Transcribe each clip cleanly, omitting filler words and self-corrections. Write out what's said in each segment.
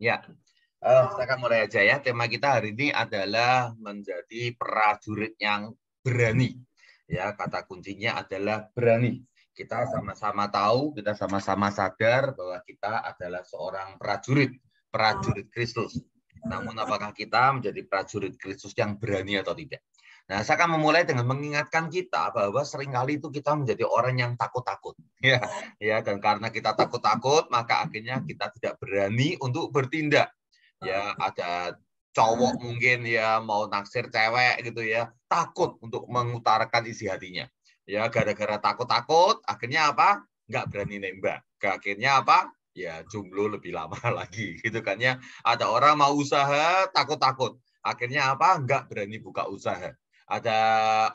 Ya, saya akan mulai aja ya. Tema kita hari ini adalah menjadi prajurit yang berani. Ya, kata kuncinya adalah berani. Kita sama-sama tahu, kita sama-sama sadar bahwa kita adalah seorang prajurit, prajurit Kristus. Namun apakah kita menjadi prajurit Kristus yang berani atau tidak? Nah, saya akan memulai dengan mengingatkan kita bahwa seringkali itu kita menjadi orang yang takut-takut. Ya, dan karena kita takut-takut, maka akhirnya kita tidak berani untuk bertindak. Ya, ada cowok mungkin ya mau naksir cewek gitu ya, takut untuk mengutarakan isi hatinya. Ya, gara-gara takut-takut, akhirnya apa? Nggak berani nembak. Akhirnya apa? Ya, jomblo lebih lama lagi gitu kan ya. Ada orang mau usaha, takut-takut. Akhirnya apa? Nggak berani buka usaha. Ada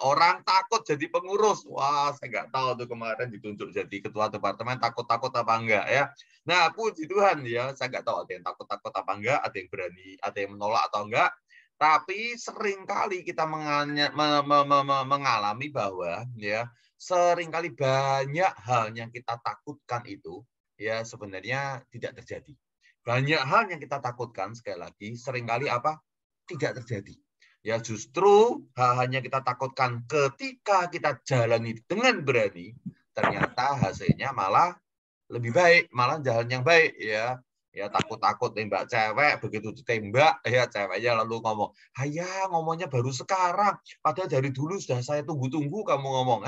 orang takut jadi pengurus. Wah, saya nggak tahu tuh kemarin ditunjuk jadi ketua departemen, takut-takut apa enggak ya. Nah, puji Tuhan ya, saya nggak tahu ada yang takut-takut apa enggak, ada yang berani, ada yang menolak atau enggak. Tapi seringkali kita mengalami bahwa ya seringkali banyak hal yang kita takutkan itu ya sebenarnya tidak terjadi. Banyak hal yang kita takutkan sekali lagi seringkali apa? Tidak terjadi. Ya justru hanya kita takutkan ketika kita jalani dengan berani, ternyata hasilnya malah lebih baik, malah jalan yang baik ya. Ya takut-takut tembak cewek, begitu ditembak ya ceweknya lalu ngomong, "Hayah, ngomongnya baru sekarang, padahal dari dulu sudah saya tunggu-tunggu kamu ngomong."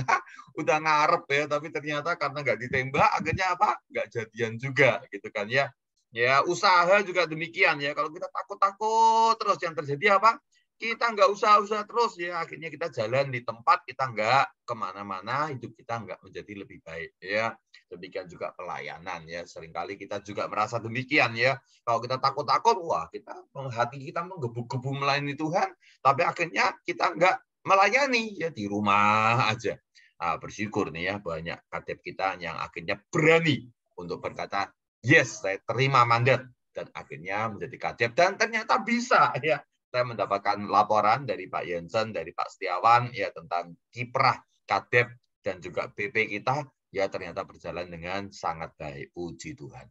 Udah ngarep ya, tapi ternyata karena nggak ditembak akhirnya apa? Nggak jadian juga gitu kan ya. Ya, usaha juga demikian ya. Kalau kita takut-takut terus yang terjadi apa? Kita nggak usaha-usaha terus ya. Akhirnya kita jalan di tempat, kita nggak kemana-mana, hidup kita nggak menjadi lebih baik ya. Demikian juga pelayanan ya. Seringkali kita juga merasa demikian ya. Kalau kita takut-takut, wah kita hati kita menggebu-gebu melayani Tuhan, tapi akhirnya kita nggak melayani ya di rumah aja. Nah, bersyukur nih ya banyak kadep kita yang akhirnya berani untuk berkata, yes, saya terima mandat dan akhirnya menjadi kadep dan ternyata bisa ya. Saya mendapatkan laporan dari Pak Jensen, dari Pak Setiawan ya tentang kiprah kadep dan juga BP kita ya ternyata berjalan dengan sangat baik. Puji Tuhan.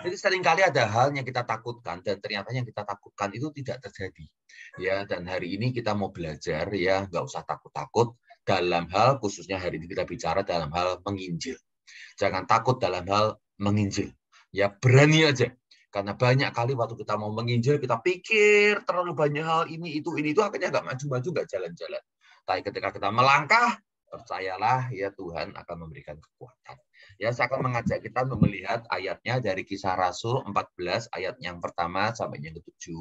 Jadi seringkali ada hal yang kita takutkan dan ternyata yang kita takutkan itu tidak terjadi. Ya, dan hari ini kita mau belajar ya, nggak usah takut-takut dalam hal khususnya hari ini kita bicara dalam hal menginjil. Jangan takut dalam hal menginjil. Ya berani aja. Karena banyak kali waktu kita mau menginjil, kita pikir terlalu banyak hal ini, itu, akhirnya nggak maju-maju, nggak jalan-jalan. Tapi ketika kita melangkah, percayalah ya Tuhan akan memberikan kekuatan. Ya, saya akan mengajak kita untuk melihat ayatnya dari Kisah Rasul 14 ayat yang pertama sampai yang ke-7.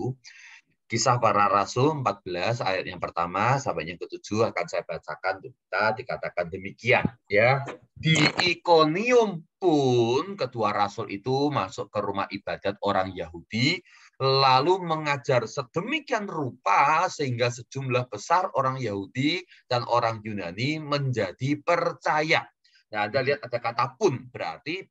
Kisah Para Rasul 14 ayat yang pertama sampai yang ke-7 akan saya bacakan untuk kita dikatakan demikian ya. Di Ikonium pun kedua rasul itu masuk ke rumah ibadat orang Yahudi lalu mengajar sedemikian rupa sehingga sejumlah besar orang Yahudi dan orang Yunani menjadi percaya. Nah, Anda lihat ada kata pun, berarti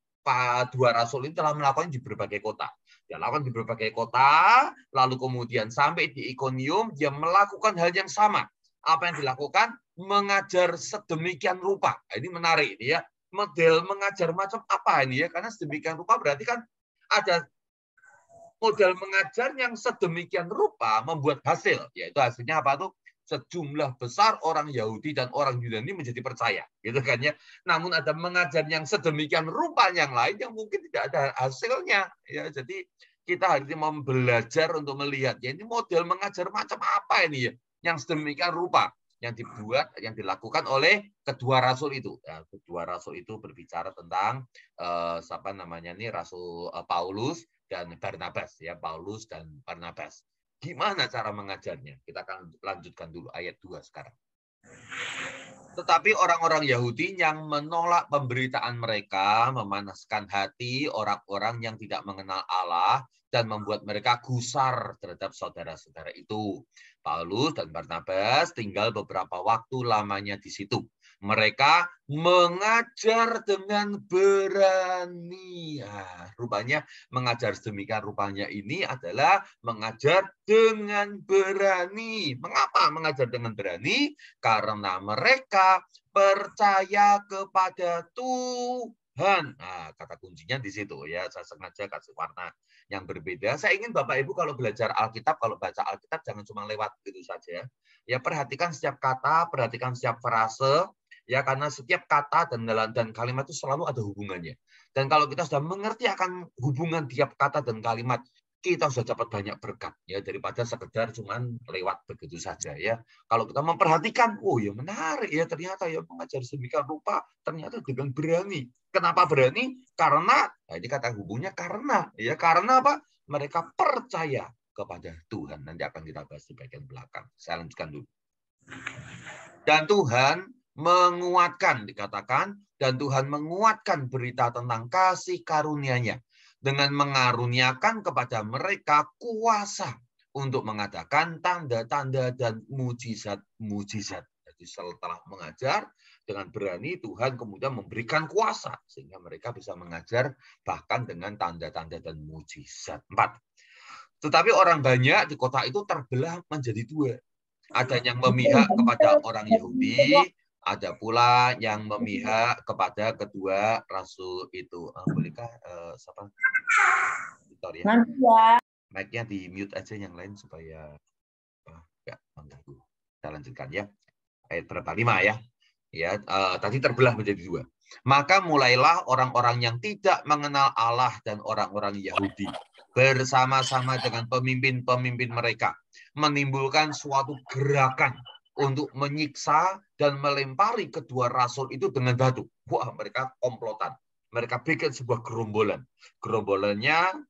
dua rasul ini telah melakukan di berbagai kota. Dia lakukan di berbagai kota, lalu kemudian sampai di Ikonium, dia melakukan hal yang sama. Apa yang dilakukan? Mengajar sedemikian rupa. Ini menarik ini ya. Model mengajar macam apa ini ya? Karena sedemikian rupa berarti kan ada model mengajar yang sedemikian rupa membuat hasil. Yaitu hasilnya apa tuh? Sejumlah besar orang Yahudi dan orang Yunani menjadi percaya, gitu kan ya. Namun ada mengajar yang sedemikian rupa yang lain yang mungkin tidak ada hasilnya, ya. Jadi kita hari ini mau belajar untuk melihat, ya ini model mengajar macam apa ini ya, yang sedemikian rupa yang dibuat, yang dilakukan oleh kedua rasul itu. Ya, kedua rasul itu berbicara tentang siapa namanya nih Rasul Paulus dan Barnabas, ya Paulus dan Barnabas. Gimana cara mengajarnya? Kita akan lanjutkan dulu ayat 2 sekarang. Tetapi orang-orang Yahudi yang menolak pemberitaan mereka memanaskan hati orang-orang yang tidak mengenal Allah dan membuat mereka gusar terhadap saudara-saudara itu. Paulus dan Barnabas tinggal beberapa waktu lamanya di situ. Mereka mengajar dengan berani. Nah, rupanya mengajar sedemikian rupanya ini adalah mengajar dengan berani. Mengapa mengajar dengan berani? Karena mereka percaya kepada Tuhan. Tuhan. Nah, kata kuncinya di situ ya. Saya sengaja kasih warna yang berbeda. Saya ingin Bapak Ibu kalau belajar Alkitab, kalau baca Alkitab jangan cuma lewat gitu saja. Ya, perhatikan setiap kata, perhatikan setiap frase, ya, karena setiap kata dan kalimat itu selalu ada hubungannya. Dan kalau kita sudah mengerti akan hubungan tiap kata dan kalimat, kita sudah dapat banyak berkat ya, daripada sekedar cuman lewat begitu saja ya. Kalau kita memperhatikan, oh ya menarik ya, ternyata ya mengajar sedemikian rupa ternyata dengan berani. Kenapa berani? Karena ini kata hubungnya karena ya, karena apa? Mereka percaya kepada Tuhan. Nanti akan kita bahas di bagian belakang. Saya lanjutkan dulu. Dan Tuhan menguatkan, dikatakan, dan Tuhan menguatkan berita tentang kasih karunia-Nya dengan mengaruniakan kepada mereka kuasa untuk mengadakan tanda-tanda dan mujizat-mujizat. Jadi setelah mengajar dengan berani, Tuhan kemudian memberikan kuasa sehingga mereka bisa mengajar bahkan dengan tanda-tanda dan mujizat. 4. Tetapi orang banyak di kota itu terbelah menjadi 2. Ada yang memihak kepada orang Yahudi, ada pula yang memihak kepada kedua rasul itu. Bolehkah siapa? Victor, ya? Nanti ya. Mic-nya di mute aja yang lain supaya nggak mengganggu. Kita lanjutkan ya. Ayat berapa? 5 ya. Ya, tadi terbelah menjadi 2. Maka mulailah orang-orang yang tidak mengenal Allah dan orang-orang Yahudi bersama-sama dengan pemimpin-pemimpin mereka menimbulkan suatu gerakan untuk menyiksa dan melempari kedua rasul itu dengan batu. Wah, mereka komplotan. Mereka bikin sebuah gerombolan. Gerombolannya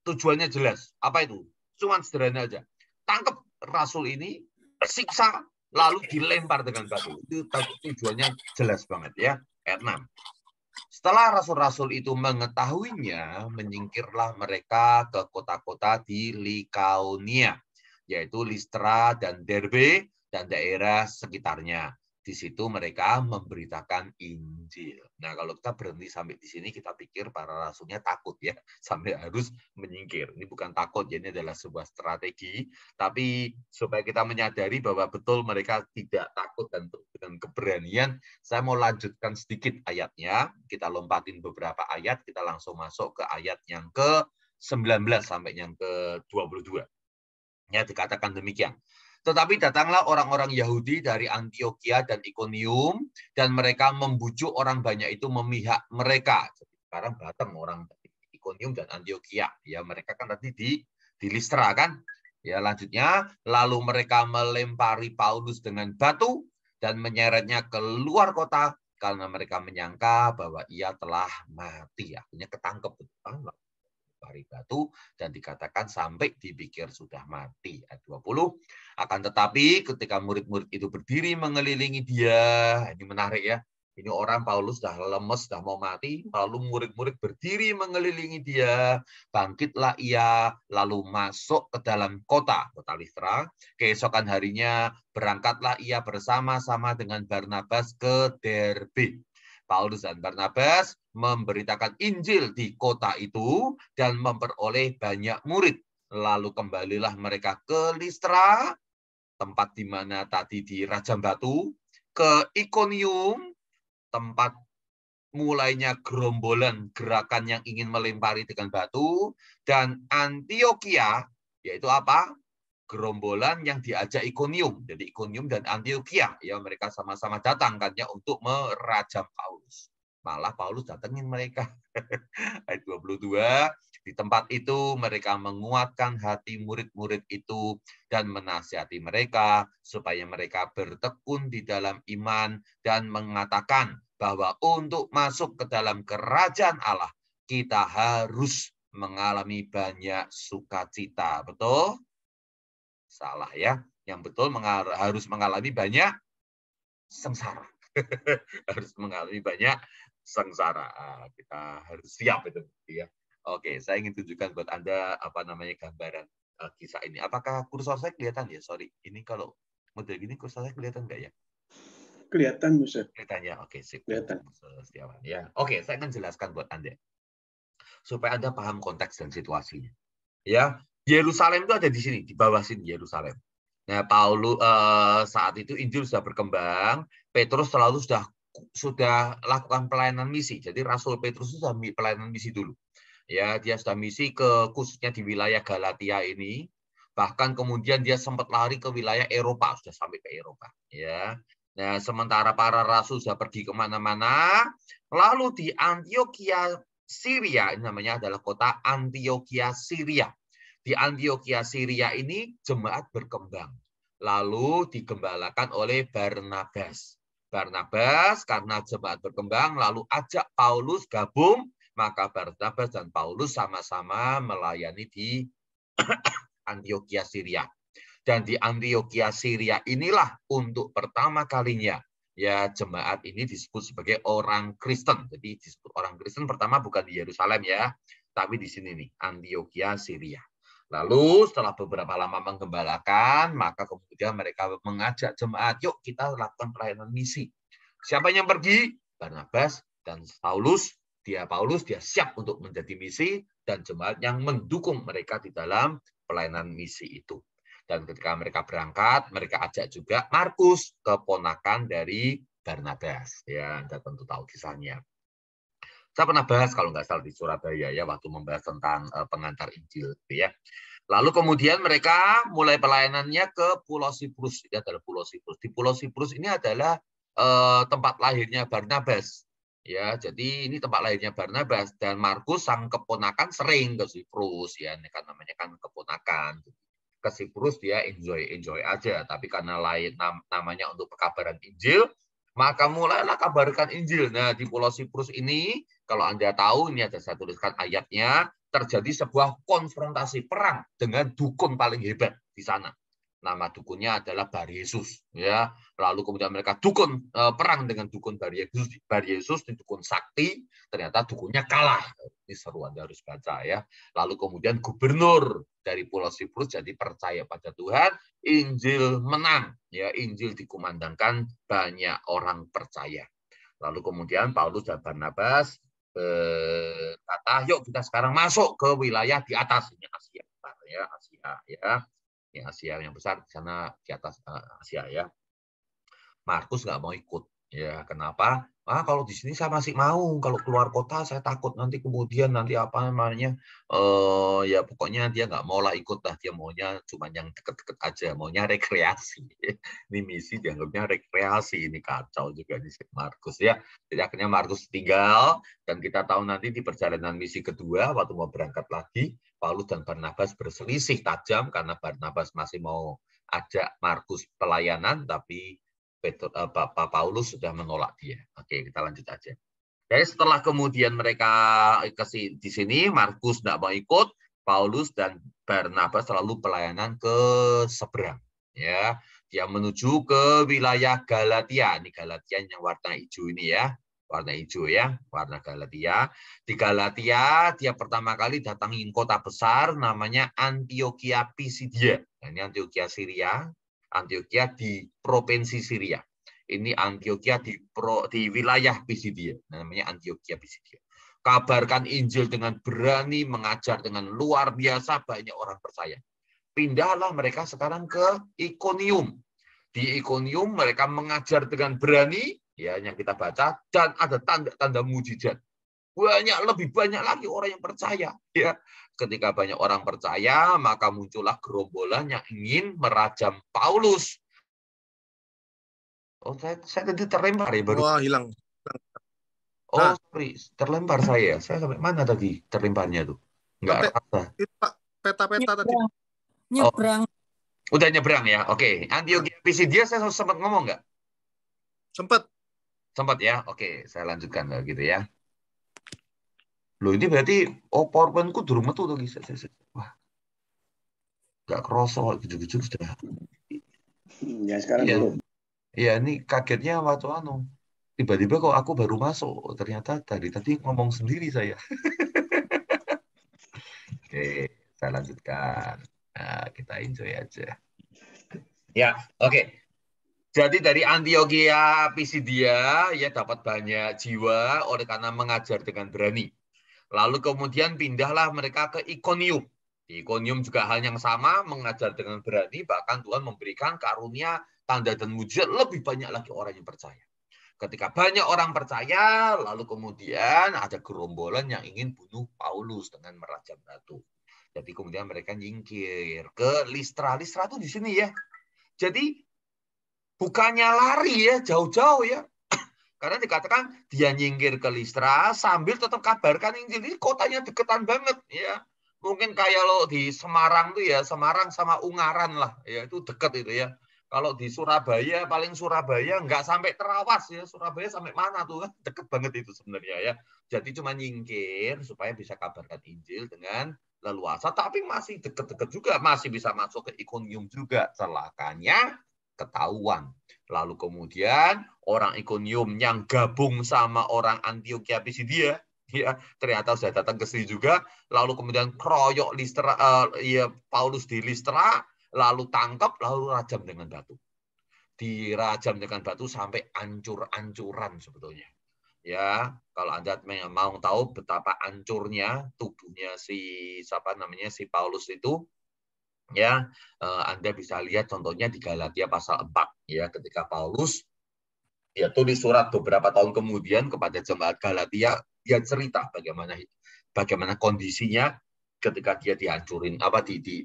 tujuannya jelas. Apa itu? Cuma sederhana aja. Tangkap rasul ini, siksa, lalu dilempar dengan batu. Itu tujuannya jelas banget ya. Ayat 6. Setelah rasul-rasul itu mengetahuinya, menyingkirlah mereka ke kota-kota di Likaonia, yaitu Listra dan Derbe dan daerah sekitarnya. Di situ mereka memberitakan Injil. Nah, kalau kita berhenti sampai di sini, kita pikir para rasulnya takut ya, sampai harus menyingkir. Ini bukan takut, ya, ini adalah sebuah strategi. Tapi supaya kita menyadari bahwa betul mereka tidak takut dan dengan keberanian, saya mau lanjutkan sedikit ayatnya. Kita lompatin beberapa ayat, kita langsung masuk ke ayat yang ke-19 sampai yang ke-22. Ya, dikatakan demikian. Tetapi datanglah orang-orang Yahudi dari Antioquia dan Ikonium, dan mereka membujuk orang banyak itu memihak mereka. Jadi sekarang datang orang dari Ikonium dan Antioquia. Ya, mereka kan tadi di Listra kan. Ya, lanjutnya, lalu mereka melempari Paulus dengan batu dan menyeretnya keluar kota karena mereka menyangka bahwa ia telah mati. Akhirnya ketangkep. Lempari batu dan dikatakan sampai dipikir sudah mati. Ayat 20. Akan tetapi ketika murid-murid itu berdiri mengelilingi dia, ini menarik ya. Ini orang Paulus sudah lemes, sudah mau mati, lalu murid-murid berdiri mengelilingi dia. Bangkitlah ia, lalu masuk ke dalam kota Listra. Keesokan harinya berangkatlah ia bersama-sama dengan Barnabas ke Derbe. Paulus dan Barnabas memberitakan Injil di kota itu dan memperoleh banyak murid. Lalu kembalilah mereka ke Listra, tempat di mana tadi dirajam batu, ke Ikonium, tempat mulainya gerombolan gerakan yang ingin melempari dengan batu, dan Antioquia, yaitu apa? Gerombolan yang diajak Ikonium. Jadi Ikonium dan Antioquia, ya mereka sama-sama datang kan ya untuk merajam Paulus. Malah Paulus datengin mereka. Ayat 22, di tempat itu mereka menguatkan hati murid-murid itu dan menasihati mereka supaya mereka bertekun di dalam iman dan mengatakan bahwa untuk masuk ke dalam kerajaan Allah kita harus mengalami banyak sukacita. Betul? Salah ya. Yang betul harus mengalami banyak sengsara. Harus mengalami banyak sengsara. Kita harus siap itu ya. Oke, saya ingin tunjukkan buat Anda apa namanya gambaran kisah ini. Apakah kursor saya kelihatan ya? Sorry. Ini kalau model gini kursor saya kelihatan enggak ya? Kelihatan, Ustaz. Kelihatan ya. Oke, sip. Kelihatan. Setiawan ya. Oke, saya akan jelaskan buat Anda supaya Anda paham konteks dan situasinya. Ya, Yerusalem itu ada di sini, di bawah sini Yerusalem. Nah, Paulus saat itu Injil sudah berkembang, Petrus selalu sudah sudah lakukan pelayanan misi. Jadi Rasul Petrus itu sudah pelayanan misi dulu. Ya, dia sudah misi ke khususnya di wilayah Galatia ini. Bahkan kemudian dia sempat lari ke wilayah Eropa, sudah sampai ke Eropa. Ya, nah sementara para rasul sudah pergi kemana-mana, lalu di Antioquia Syria, ini namanya adalah kota Antioquia Syria. Di Antioquia Syria ini jemaat berkembang. Lalu digembalakan oleh Barnabas. Barnabas karena jemaat berkembang lalu ajak Paulus gabung, maka Barnabas dan Paulus sama-sama melayani di Antioquia Syria. Dan di Antioquia Syria inilah untuk pertama kalinya ya jemaat ini disebut sebagai orang Kristen. Jadi disebut orang Kristen pertama bukan di Yerusalem ya, tapi di sini nih Antioquia Syria. Lalu setelah beberapa lama menggembalakan, maka kemudian mereka mengajak jemaat, yuk kita lakukan pelayanan misi. Siapa yang pergi? Barnabas dan Paulus. Paulus siap untuk menjadi misi dan jemaat yang mendukung mereka di dalam pelayanan misi itu. Dan ketika mereka berangkat, mereka ajak juga Markus, keponakan dari Barnabas. Ya, Anda tentu tahu kisahnya. Saya pernah bahas kalau nggak salah di Surabaya ya waktu membahas tentang pengantar Injil, ya. Lalu kemudian mereka mulai pelayanannya ke Pulau Siprus. Ini adalah Pulau Siprus. Di Pulau Siprus ini adalah tempat lahirnya Barnabas. Ya, jadi ini tempat lahirnya Barnabas dan Markus sang keponakan sering ke Siprus ya, ini kan namanya kan keponakan. Ke Siprus dia enjoy aja, tapi karena lain namanya untuk pekabaran Injil, maka mulailah kabarkan Injil. Nah, di Pulau Siprus ini, kalau Anda tahu, ini ada saya tuliskan ayatnya, terjadi sebuah konfrontasi perang dengan dukun paling hebat di sana. Nama dukunnya adalah Bar Yesus. Ya. Lalu kemudian mereka perang dengan dukun Bar Yesus, di dukun sakti, ternyata dukunnya kalah. Ini seru, Anda harus baca ya. Lalu kemudian gubernur dari Pulau Siprus jadi percaya pada Tuhan, Injil menang, ya Injil dikumandangkan banyak orang percaya. Lalu kemudian Paulus dan Barnabas kata, yuk kita sekarang masuk ke wilayah di atas ini Asia, ya Asia, ya ini Asia yang besar di sana di atas Asia ya. Markus nggak mau ikut, ya kenapa? Kalau di sini saya masih mau, kalau keluar kota saya takut nanti kemudian nanti apa namanya, ya pokoknya dia nggak mau lah ikut lah, dia maunya cuma yang deket-deket aja, maunya rekreasi. Ini misi dianggapnya rekreasi, ini kacau juga di Markus ya. Jadi akhirnya Markus tinggal dan kita tahu nanti di perjalanan misi kedua waktu mau berangkat lagi, Paulus dan Barnabas berselisih tajam karena Barnabas masih mau ajak Markus pelayanan, tapi Bapak Paulus sudah menolak dia. Oke, kita lanjut aja. Jadi setelah kemudian mereka di sini, Markus tidak mau ikut, Paulus dan Barnabas selalu pelayanan ke seberang. Ya, dia menuju ke wilayah Galatia. Ini Galatia yang warna hijau ini ya, warna hijau ya, warna Galatia. Di Galatia dia pertama kali datangi kota besar namanya Antioquia Pisidia. Nah, ini Antioquia Syria. Antioquia di provinsi Syria. Ini Antioquia di wilayah Pisidia, namanya Antioquia Pisidia. Kabarkan Injil dengan berani, mengajar dengan luar biasa, banyak orang percaya. Pindahlah mereka sekarang ke Iconium. Di Iconium mereka mengajar dengan berani, ya yang kita baca, dan ada tanda-tanda mujizat. Lebih banyak lagi orang yang percaya. Ya, ketika banyak orang percaya, maka muncullah gerombolan yang ingin merajam Paulus. Oh, saya tadi terlempar ya baru. Wah, hilang. Oh, sorry, terlempar saya. Saya sampai mana tadi terlemparnya tuh? Enggak rasa. Itu Pak, peta-peta tadi. Nyebrang. Oh, udah nyebrang ya. Oke. Antioquia Pisidia saya sempat ngomong nggak? Sempat. Sempat ya. Oke, saya lanjutkan gitu ya. Loh, ini berarti PowerPoint-ku durung metu tuh, guys. Wah. Enggak kerasa gitu-gitu sudah. Ya, sekarang belum. Iya, ini kagetnya waktu tiba-tiba kok aku baru masuk. Ternyata tadi ngomong sendiri saya. Oke, saya lanjutkan. Nah, kita enjoy aja. Ya, oke. Jadi dari Antioquia Pisidia ya dapat banyak jiwa oleh karena mengajar dengan berani. Lalu kemudian pindahlah mereka ke Iconium. Di Iconium juga hal yang sama, mengajar dengan berani, bahkan Tuhan memberikan karunia, tanda dan mujizat, lebih banyak lagi orang yang percaya. Ketika banyak orang percaya, lalu kemudian ada gerombolan yang ingin bunuh Paulus dengan merajam batu. Jadi kemudian mereka nyingkir ke Listra. Listra itu di sini ya. Jadi bukannya lari ya, jauh-jauh ya. Karena dikatakan dia nyingkir ke Listra sambil tetap kabarkan Injil. Ini kotanya deketan banget ya. Mungkin kayak lo di Semarang tuh ya, Semarang sama Ungaran lah ya, itu deket itu ya. Kalau di Surabaya, paling Surabaya nggak sampai Terawas ya. Surabaya sampai mana tuh? Deket banget itu sebenarnya ya. Jadi cuma nyingkir supaya bisa kabarkan Injil dengan leluasa. Tapi masih deket-deket juga. Masih bisa masuk ke Ikonium juga. Celakanya ketahuan. Lalu kemudian orang Ikonium yang gabung sama orang Antiochia Pisidia, ya ternyata sudah datang ke sini juga. Lalu kemudian kroyok Listra, ya, Paulus di Listra, lalu tangkap, lalu rajam dengan batu. Dirajam dengan batu sampai ancur-ancuran sebetulnya. Ya, kalau Anda mau tahu betapa ancurnya tubuhnya si Paulus itu, ya, Anda bisa lihat contohnya di Galatia pasal 4 ya, ketika Paulus dia tulis surat beberapa tahun kemudian kepada jemaat Galatia, dia cerita bagaimana kondisinya ketika dia dihancurin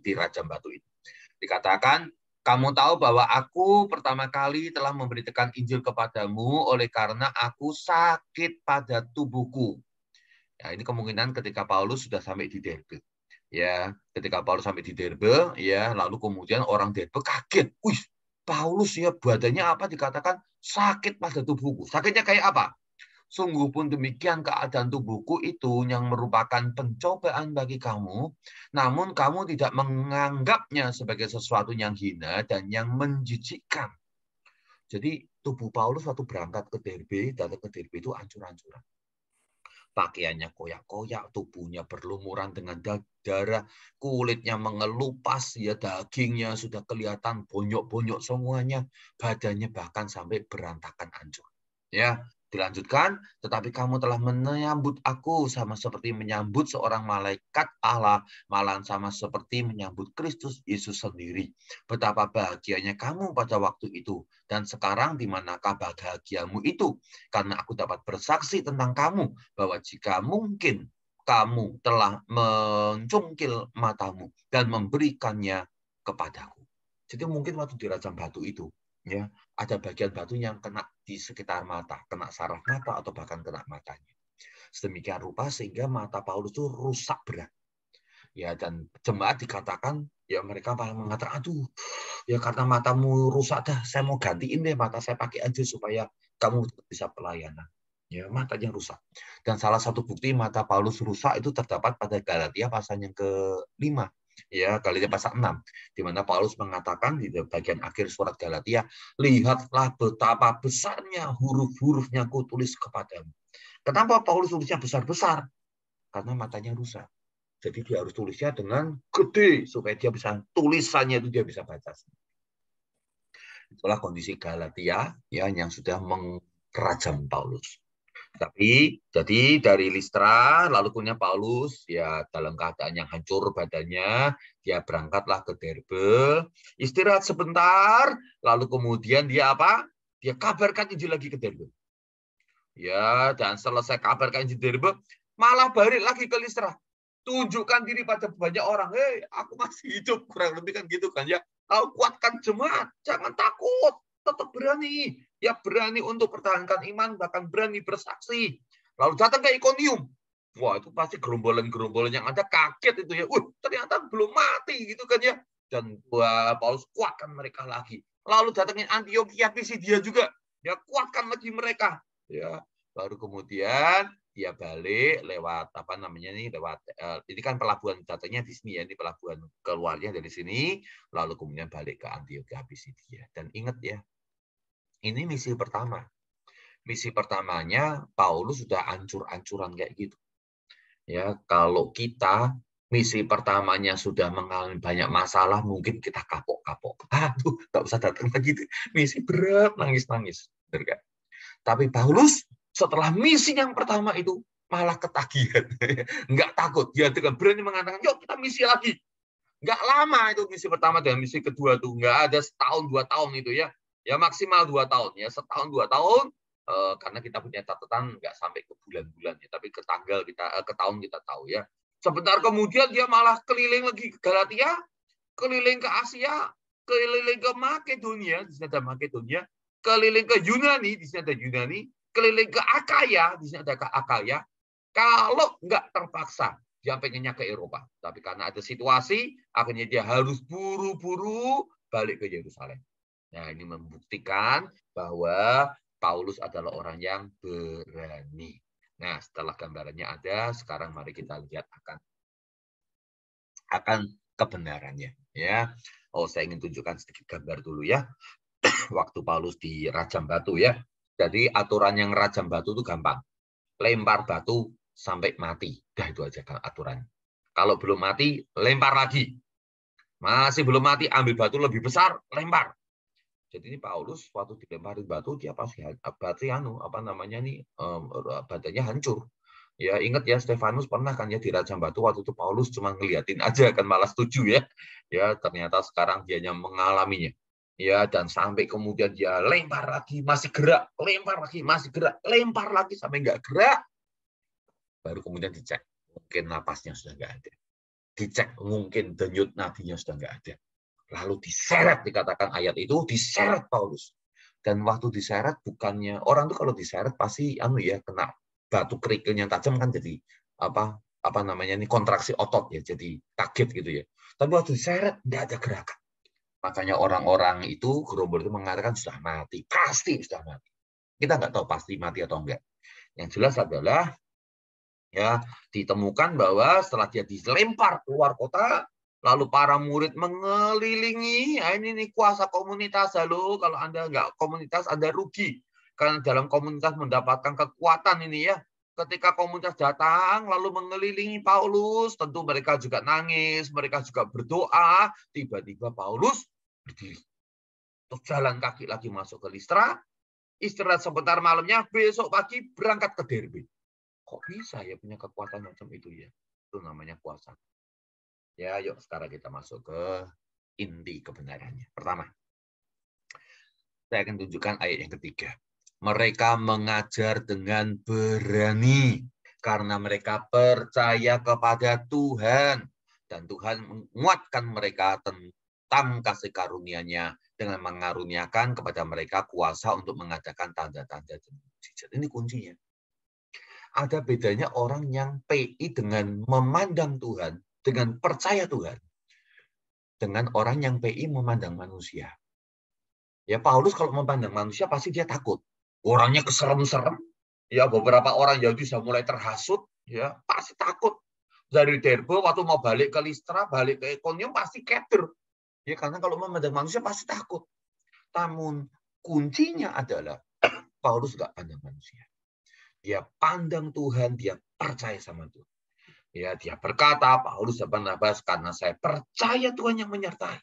dirajam batu itu. Dikatakan, kamu tahu bahwa aku pertama kali telah memberitakan Injil kepadamu oleh karena aku sakit pada tubuhku. Ya, ini kemungkinan ketika Paulus sudah sampai di Derbe. Ya, ketika Paulus sampai di Derbe, ya, lalu kemudian orang Derbe kaget. Wih, Paulus ya badannya apa, dikatakan sakit pada tubuhku. Sakitnya kayak apa? Sungguh pun demikian keadaan tubuhku itu yang merupakan pencobaan bagi kamu, namun kamu tidak menganggapnya sebagai sesuatu yang hina dan yang menjijikkan. Jadi tubuh Paulus waktu berangkat ke Derbe, datang ke Derbe itu ancur-ancuran. Pakaiannya koyak-koyak, tubuhnya berlumuran dengan darah, kulitnya mengelupas, ya dagingnya sudah kelihatan bonyok-bonyok semuanya, badannya bahkan sampai berantakan hancur. Ya, dilanjutkan, tetapi kamu telah menyambut aku sama seperti menyambut seorang malaikat Allah, malahan sama seperti menyambut Kristus Yesus sendiri. Betapa bahagianya kamu pada waktu itu, dan sekarang di manakah bahagiamu itu? Karena aku dapat bersaksi tentang kamu, bahwa jika mungkin kamu telah mencungkil matamu dan memberikannya kepadaku. Jadi mungkin waktu dirajam batu itu, ya, ada bagian batu yang kena di sekitar mata, kena saraf mata atau bahkan kena matanya. Sedemikian rupa sehingga mata Paulus itu rusak berat. Ya, dan jemaat dikatakan, ya mereka malah mengatakan, aduh, ya karena matamu rusak dah, saya mau gantiin deh mata saya pakai aja supaya kamu bisa pelayanan. Ya, matanya rusak. Dan salah satu bukti mata Paulus rusak itu terdapat pada Galatia pasal yang ke-5. Ya, Galatia pasal 6, di mana Paulus mengatakan di bagian akhir surat Galatia, lihatlah betapa besarnya huruf-hurufnya ku tulis kepadamu. Kenapa Paulus tulisnya besar-besar? Karena matanya rusak. Jadi dia harus tulisnya dengan gede supaya dia bisa, tulisannya itu dia bisa baca. Itulah kondisi Galatia ya yang sudah mengerajam Paulus. Tapi jadi dari Listra lalu punya Paulus ya dalam keadaan yang hancur badannya, dia berangkatlah ke Derbe, istirahat sebentar, lalu kemudian dia apa? Dia kabarkan Injil lagi ke Derbe. Ya, dan selesai kabarkan Injil Derbe, malah balik lagi ke Listra. Tunjukkan diri pada banyak orang, hei, aku masih hidup, kurang lebih kan gitu kan ya. Kau kuatkan jemaat, jangan takut, tetap berani. Ya berani untuk pertahankan iman, bahkan berani bersaksi. Lalu datang ke Ikonium. Wah, itu pasti gerombolan-gerombolan yang ada kaget itu ya. Ternyata belum mati gitu kan ya. Dan Paulus kuatkan mereka lagi. Lalu datangin Antiochia Pisidia juga. Ya, kuatkan lagi mereka. Ya, baru kemudian dia balik lewat ini kan pelabuhan datangnya di sini ya, ini pelabuhan keluarnya dari sini, lalu kemudian balik ke Antiochia Pisidia. Dan ingat ya, ini misi pertama. Misi pertamanya Paulus sudah ancur-ancuran kayak gitu. Ya, kalau kita misi pertamanya sudah mengalami banyak masalah, mungkin kita kapok-kapok. Aduh, nggak usah datang lagi. Misi berat, nangis-nangis. Benar kan? Tapi Paulus setelah misi yang pertama itu malah ketagihan. Nggak takut. Dia dengan berani mengatakan, yuk kita misi lagi. Nggak lama itu misi pertama dan misi kedua tuh. Nggak ada setahun, 2 tahun itu ya. Ya maksimal 2 tahun. Ya setahun, 2 tahun. karena kita punya catatan nggak sampai ke bulan-bulan ya, tapi ke tanggal kita, ke tahun kita tahu ya. Sebentar kemudian dia malah keliling lagi ke Galatia, keliling ke Asia, keliling ke Makedonia, di sini ada Makedonia, keliling ke Yunani, di sini ada Yunani, keliling ke Akaya, di sini ada Akaya. Kalau nggak terpaksa, dia pengennya ke Eropa. Tapi karena ada situasi, akhirnya dia harus buru-buru balik ke Yerusalem. Nah, ini membuktikan bahwa Paulus adalah orang yang berani. Nah, setelah gambarannya ada, sekarang mari kita lihat akan kebenarannya. Ya, saya ingin tunjukkan sedikit gambar dulu ya. Waktu Paulus di rajam batu ya. Jadi aturan yang rajam batu itu gampang. Lempar batu sampai mati. Dah itu aja aturan. Kalau belum mati, lempar lagi. Masih belum mati, ambil batu lebih besar, lempar. Jadi ini Paulus waktu dilemparin batu dia pasti badannya hancur. Ya ingat ya Stefanus pernah kan ya dirajam batu waktu itu Paulus cuma ngeliatin aja kan malah setuju ya. Ya ternyata sekarang dianya mengalaminya. Ya dan sampai kemudian dia lempar lagi masih gerak, lempar lagi masih gerak, lempar lagi sampai nggak gerak. Baru kemudian dicek mungkin napasnya sudah nggak ada. Dicek mungkin denyut nadinya sudah nggak ada. Lalu diseret, dikatakan ayat itu, diseret Paulus. Dan waktu diseret, bukannya, orang tuh kalau diseret pasti kena batu kerikilnya tajam kan jadi kontraksi otot ya, jadi kaget gitu ya. Tapi waktu diseret, tidak ada gerakan. Makanya orang-orang itu, gerombolan itu mengatakan sudah mati, pasti sudah mati. Kita nggak tahu pasti mati atau enggak. Yang jelas adalah ya ditemukan bahwa setelah dia dilempar keluar kota, lalu para murid mengelilingi. Ini nih kuasa komunitas. Halo, kalau Anda nggak komunitas, Anda rugi. Karena dalam komunitas mendapatkan kekuatan ini ya. Ketika komunitas datang, lalu mengelilingi Paulus, tentu mereka juga nangis, mereka juga berdoa. Tiba-tiba Paulus berdiri. Terus jalan kaki lagi masuk ke Listra, istirahat sebentar malamnya, besok pagi berangkat ke Derbe. Kok bisa ya punya kekuatan macam itu ya? Itu namanya kuasa. Ya, yuk sekarang kita masuk ke inti kebenarannya. Pertama, saya akan tunjukkan ayat yang ketiga. Mereka mengajar dengan berani karena mereka percaya kepada Tuhan. Dan Tuhan menguatkan mereka tentang kasih karunia-Nya dengan mengaruniakan kepada mereka kuasa untuk mengadakan tanda-tanda dan mukjizat. Ini kuncinya. Ada bedanya orang yang PI dengan memandang Tuhan, dengan percaya Tuhan, dengan orang yang PI memandang manusia. Ya Paulus kalau memandang manusia pasti dia takut. Orangnya keserem-serem. Ya beberapa orang Yahudi sudah mulai terhasut. Ya pasti takut. Dari Derbe waktu mau balik ke Listra, balik ke Ikonium pasti keder. Ya karena kalau memandang manusia pasti takut. Namun kuncinya adalah Paulus nggak pandang manusia. Dia pandang Tuhan, dia percaya sama Tuhan. Ya, dia berkata, Paulus dan Barnabas, karena saya percaya Tuhan yang menyertai.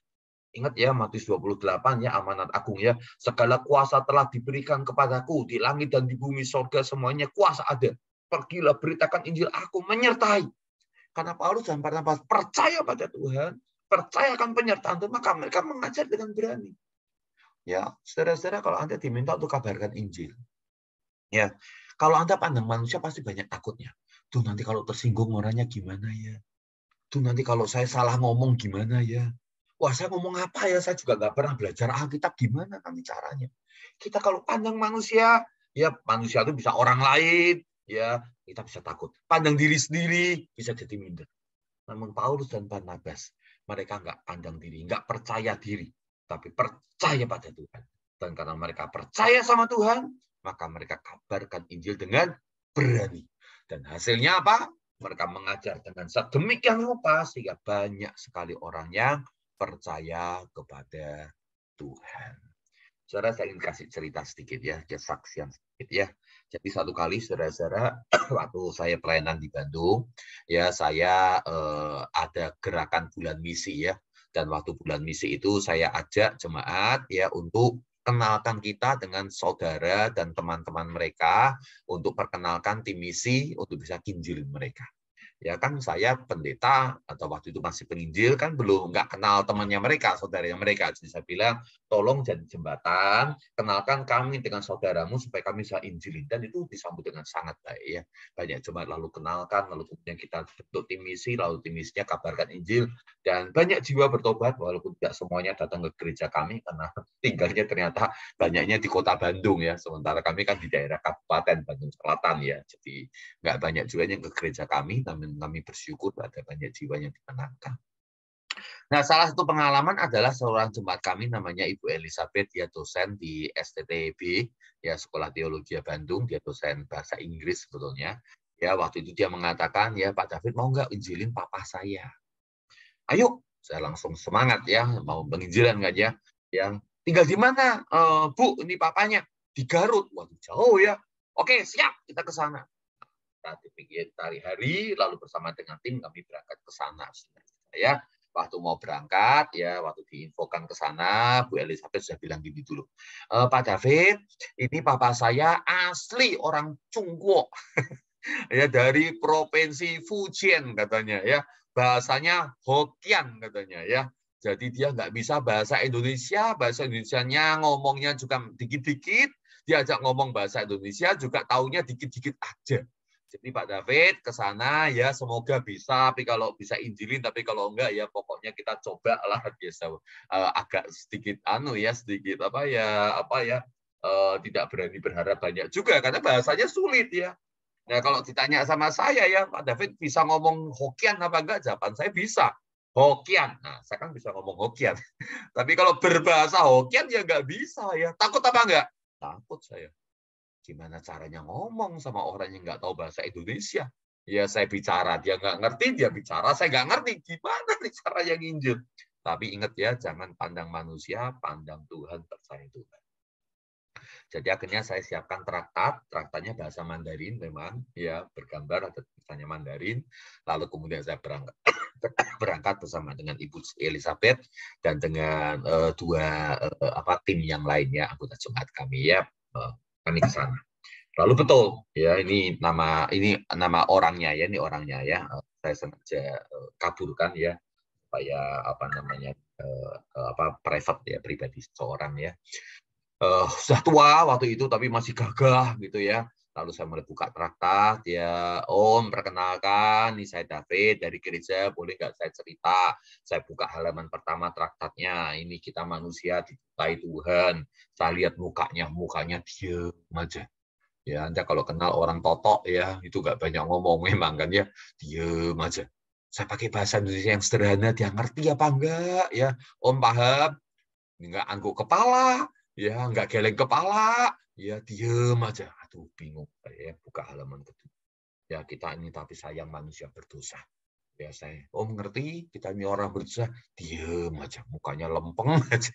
Ingat ya, Matius 28 ya, amanat agung ya. Segala kuasa telah diberikan kepadaku di langit dan di bumi, surga semuanya kuasa ada. Pergilah beritakan Injil, aku menyertai. Karena Paulus dan Barnabas percaya pada Tuhan, percaya akan penyertaan Tuhan, maka mereka mengajar dengan berani. Ya, saudara-saudara, kalau Anda diminta untuk kabarkan Injil, ya, kalau Anda pandang manusia pasti banyak takutnya. Tuh nanti kalau tersinggung orangnya gimana ya? Tuh nanti kalau saya salah ngomong gimana ya? Wah saya ngomong apa ya? Saya juga nggak pernah belajar Alkitab gimana nanti caranya? Kita kalau pandang manusia, ya manusia itu bisa orang lain, ya kita bisa takut. Pandang diri sendiri bisa jadi minder. Namun Paulus dan Barnabas, mereka nggak pandang diri, nggak percaya diri, tapi percaya pada Tuhan. Dan karena mereka percaya sama Tuhan, maka mereka kabarkan Injil dengan berani. Dan hasilnya apa? Mereka mengajar dengan sedemikian rupa sehingga banyak sekali orang yang percaya kepada Tuhan. Saudara, saya ingin kasih cerita sedikit ya, kesaksian sedikit ya. Jadi satu kali saudara-saudara, waktu saya pelayanan di Bandung, ya saya ada gerakan bulan misi ya. Dan waktu bulan misi itu saya ajak jemaat ya untuk kenalkan kita dengan saudara dan teman-teman mereka untuk perkenalkan tim misi untuk bisa kinjilin mereka. Ya kan saya pendeta atau waktu itu masih penginjil kan belum nggak kenal temannya mereka, saudaranya mereka. Jadi saya bilang, tolong jadi jembatan, kenalkan kami dengan saudaramu supaya kami bisa injilin. Dan itu disambut dengan sangat baik ya. Banyak jemaat lalu kenalkan, lalu kemudian kita bentuk tim misi, lalu tim misinya kabarkan Injil, dan banyak jiwa bertobat walaupun tidak semuanya datang ke gereja kami karena tinggalnya ternyata banyaknya di kota Bandung ya. Sementara kami kan di daerah Kabupaten Bandung Selatan ya. Jadi nggak banyak juga yang ke gereja kami, namun kami bersyukur ada banyak jiwa yang ditenangkan. Nah, salah satu pengalaman adalah seorang jemaat kami namanya Ibu Elizabeth, dia dosen di STTB, ya Sekolah Teologi Bandung, dia dosen bahasa Inggris sebetulnya. Ya, waktu itu dia mengatakan, ya Pak David mau nggak injilin papa saya? Ayo, saya langsung semangat ya, mau penginjilan nggak ya? Yang tinggal di mana, Bu? Ini papanya di Garut. Waduh, jauh ya. Oke, siap, kita ke sana. Kita dipikir hari-hari, lalu bersama dengan tim kami berangkat ke sana. Ya, waktu mau berangkat, ya waktu diinfokan ke sana, Bu Elizabeth sudah bilang gini dulu, Pak David, ini papa saya asli orang Cungguo, ya dari provinsi Fujian katanya, ya bahasanya Hokkien katanya, ya. Jadi dia nggak bisa bahasa Indonesianya ngomongnya juga dikit-dikit, diajak ngomong bahasa Indonesia juga taunya dikit-dikit aja. Jadi Pak David ke sana ya semoga bisa, tapi kalau bisa injilin, tapi kalau enggak ya pokoknya kita coba lah biasa agak sedikit sedikit tidak berani berharap banyak juga karena bahasanya sulit ya. Nah kalau ditanya sama saya ya Pak David bisa ngomong Hokkien apa enggak? Jawaban saya bisa. Hokkien. Nah, saya kan bisa ngomong Hokkien. Tapi kalau berbahasa Hokkien ya nggak bisa ya. Takut apa enggak? Takut saya. Gimana caranya ngomong sama orang yang nggak tahu bahasa Indonesia? Ya saya bicara, dia nggak ngerti, dia bicara, saya nggak ngerti. Gimana nih cara yang nginjil? Tapi ingat ya, jangan pandang manusia, pandang Tuhan, percaya Tuhan. Jadi akhirnya saya siapkan traktatnya bahasa Mandarin memang, ya bergambar ada tulisannya Mandarin. Lalu kemudian saya berangkat bersama dengan Ibu Elizabeth dan dengan dua tim yang lainnya anggota jemaat kami ya. Kami ke sana. Lalu betul ya ini nama orangnya ya, ini orangnya ya. Saya sengaja kabulkan ya supaya private ya, pribadi seseorang ya. Sudah tua waktu itu tapi masih gagah gitu ya. Lalu saya mulai buka traktat ya, Om perkenalkan, ini saya David dari gereja, boleh nggak saya cerita? Saya buka halaman pertama traktatnya, ini kita manusia dicintai Tuhan. Saya lihat mukanya diam aja. Ya, Anda kalau kenal orang totok ya, itu nggak banyak ngomong memang kan ya, diam aja. Saya pakai bahasa Indonesia yang sederhana, dia ngerti apa enggak ya, Om paham? Nggak angguk kepala, ya nggak geleng kepala, ya diem aja. Aduh bingung, saya buka halaman kedua. Ya kita ini tapi sayang manusia berdosa. Ya saya, ngerti kita ini orang berdosa, diem aja, mukanya lempeng aja.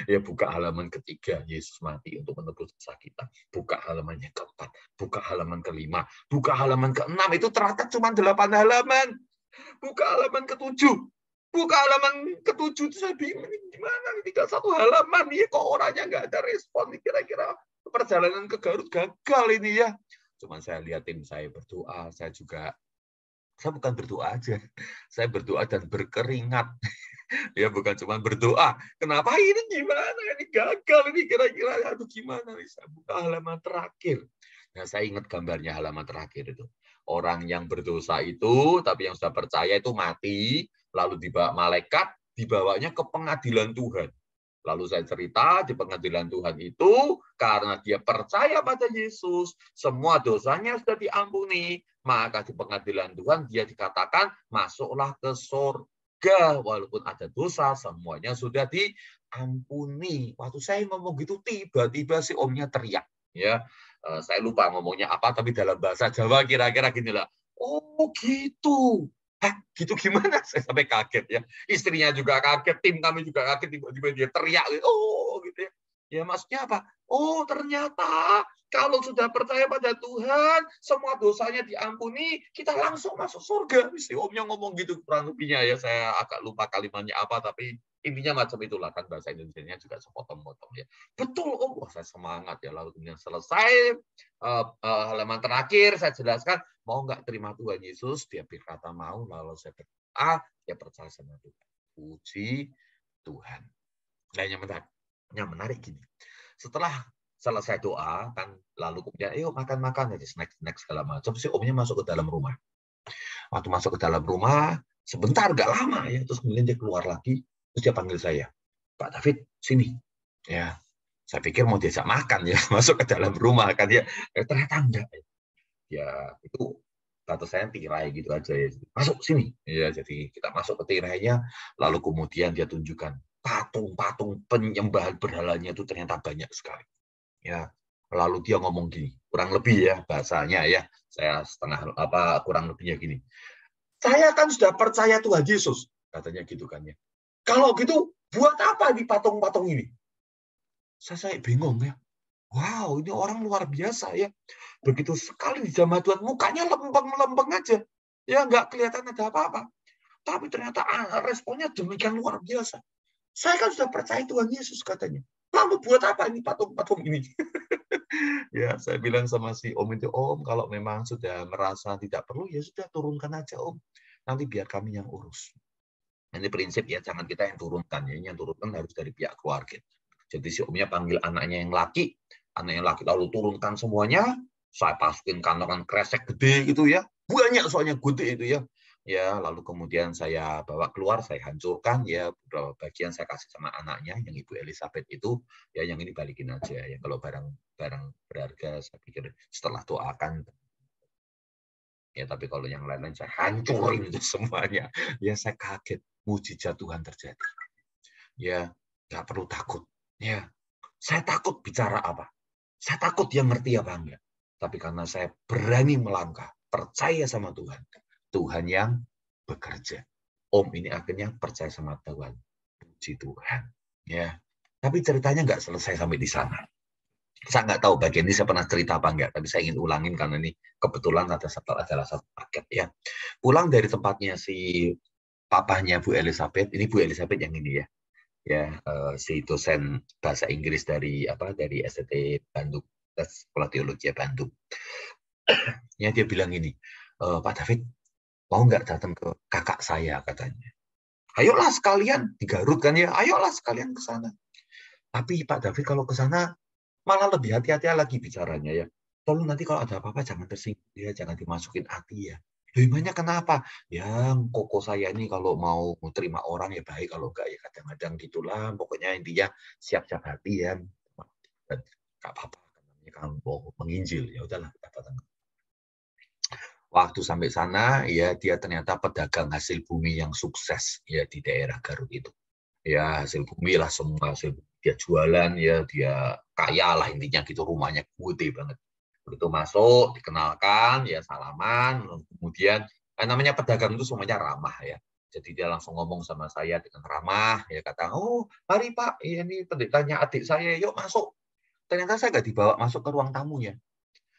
Ya buka halaman ketiga, Yesus mati untuk menebus dosa kita. Buka halamannya keempat, buka halaman kelima, buka halaman keenam, itu ternyata cuma 8 halaman. Buka halaman ketujuh, buka halaman ketujuh itu saya bingung gimana tinggal 1 halaman nih kok orangnya nggak ada respon, kira-kira perjalanan ke Garut gagal ini ya. Cuman saya lihat tim saya berdoa, saya bukan berdoa aja, saya berdoa dan berkeringat. Ya bukan cuma berdoa. Kenapa ini gimana? Ini gagal ini kira-kira. Aduh gimana nih? Saya buka halaman terakhir. Nah saya ingat gambarnya halaman terakhir itu. Orang yang berdosa itu, tapi yang sudah percaya itu mati, lalu dibawa malaikat, dibawanya ke pengadilan Tuhan. Lalu saya cerita di pengadilan Tuhan itu karena dia percaya pada Yesus, semua dosanya sudah diampuni, maka di pengadilan Tuhan dia dikatakan masuklah ke surga walaupun ada dosa, semuanya sudah diampuni. Waktu saya ngomong gitu tiba-tiba si omnya teriak, ya. Saya lupa ngomongnya apa tapi dalam bahasa Jawa kira-kira gini lah. Oh, gitu. Hah, gitu gimana? Saya sampai kaget ya. Istrinya juga kaget, tim kami juga kaget, tiba-tiba dia teriak, oh gitu ya. Ya maksudnya apa? Oh ternyata kalau sudah percaya pada Tuhan, semua dosanya diampuni, kita langsung masuk surga. Si omnya ngomong gitu kurang lebihnya ya. Saya agak lupa kalimatnya apa, tapi intinya macam itulah kan bahasa Indonesianya juga sepotong-potong ya. Betul om, wah saya semangat ya. Lalu kemudian selesai halaman terakhir saya jelaskan mau nggak terima Tuhan Yesus, dia berkata mau, lalu saya berdoa, dia percaya sama Tuhan. Puji Tuhan. Nah, yang menarik gini. Setelah selesai doa, kan lalu kemudian, ayo makan-makan aja, snack segala macam. Si omnya masuk ke dalam rumah. Waktu masuk ke dalam rumah, sebentar, nggak lama ya, terus kemudian dia keluar lagi, terus dia panggil saya, Pak David, sini. Ya, saya pikir mau diajak makan ya, masuk ke dalam rumah kan ya, ternyata enggak. Ya, itu kata saya tirai gitu aja ya. Masuk sini. Ya, jadi kita masuk ke tirainya, lalu kemudian dia tunjukkan patung-patung penyembahan berhalanya itu ternyata banyak sekali. Ya, lalu dia ngomong gini, kurang lebih ya bahasanya ya, saya kurang lebihnya gini. Saya kan sudah percaya Tuhan Yesus, katanya gitu kan ya. Kalau gitu, buat apa di patung-patung ini? Saya bingung ya. Wow, ini orang luar biasa ya. Begitu sekali di jamaah Tuhan, mukanya lempeng-lempeng aja. Ya, nggak kelihatan ada apa-apa. Tapi ternyata responnya demikian luar biasa. Saya kan sudah percaya Tuhan Yesus, katanya. Lalu buat apa ini patung-patung ini? Ya, saya bilang sama si Om itu, Om, kalau memang sudah merasa tidak perlu, ya sudah turunkan aja, Om. Nanti biar kami yang urus. Ini prinsip ya, jangan kita yang turunkan. Ya. Yang turunkan harus dari pihak keluarga. Jadi si omnya panggil anaknya yang laki lalu turunkan semuanya, saya masukin kantongan kresek gede gitu ya, banyak soalnya gede itu ya. Ya, lalu kemudian saya bawa keluar, saya hancurkan ya, beberapa bagian saya kasih sama anaknya yang Ibu Elizabeth itu, ya yang ini balikin aja ya. Kalau barang berharga saya pikir setelah doakan. Ya, tapi kalau yang lain-lain saya hancurin itu semuanya. Ya, saya kaget, mujizat Tuhan terjadi. Ya, nggak perlu takut. Ya, saya takut bicara apa? Saya takut dia ngerti apa enggak. Tapi karena saya berani melangkah, percaya sama Tuhan. Tuhan yang bekerja. Om ini akhirnya percaya sama Tuhan. Puji Tuhan. Ya. Tapi ceritanya nggak selesai sampai di sana. Saya nggak tahu bagian ini saya pernah cerita apa enggak, tapi saya ingin ulangin karena ini kebetulan adalah satu paket ya. Pulang dari tempatnya si papahnya Bu Elizabeth, ini Bu Elizabeth yang ini ya. Ya, si dosen bahasa Inggris dari STT Bandung, Sekolah Teologi Bandung. Ya, dia bilang ini, Pak David, mau nggak datang ke kakak saya, katanya. Ayolah sekalian, di Garut kan ya, ayolah sekalian ke sana. Tapi Pak David kalau ke sana, malah lebih hati-hati lagi bicaranya ya. Tolong nanti kalau ada apa-apa jangan tersinggung ya, jangan dimasukin hati ya. Emangnya kenapa? Ya, koko saya ini kalau mau terima orang ya baik, kalau enggak ya kadang-kadang gitulah. Pokoknya intinya siap-siap hati ya. Dan enggak apa-apa, kalau mau menginjil ya udahlah kita datang. Waktu sampai sana ya dia ternyata pedagang hasil bumi yang sukses ya di daerah Garut itu. Ya hasil bumi lah, semua hasil bumi. Dia jualan ya, dia kaya lah intinya gitu, rumahnya gede banget. Begitu masuk, dikenalkan, ya salaman, kemudian namanya pedagang itu semuanya ramah ya. Jadi dia langsung ngomong sama saya dengan ramah, ya kata, oh mari Pak, ini pendetanya adik saya, yuk masuk. Ternyata saya nggak dibawa masuk ke ruang tamunya.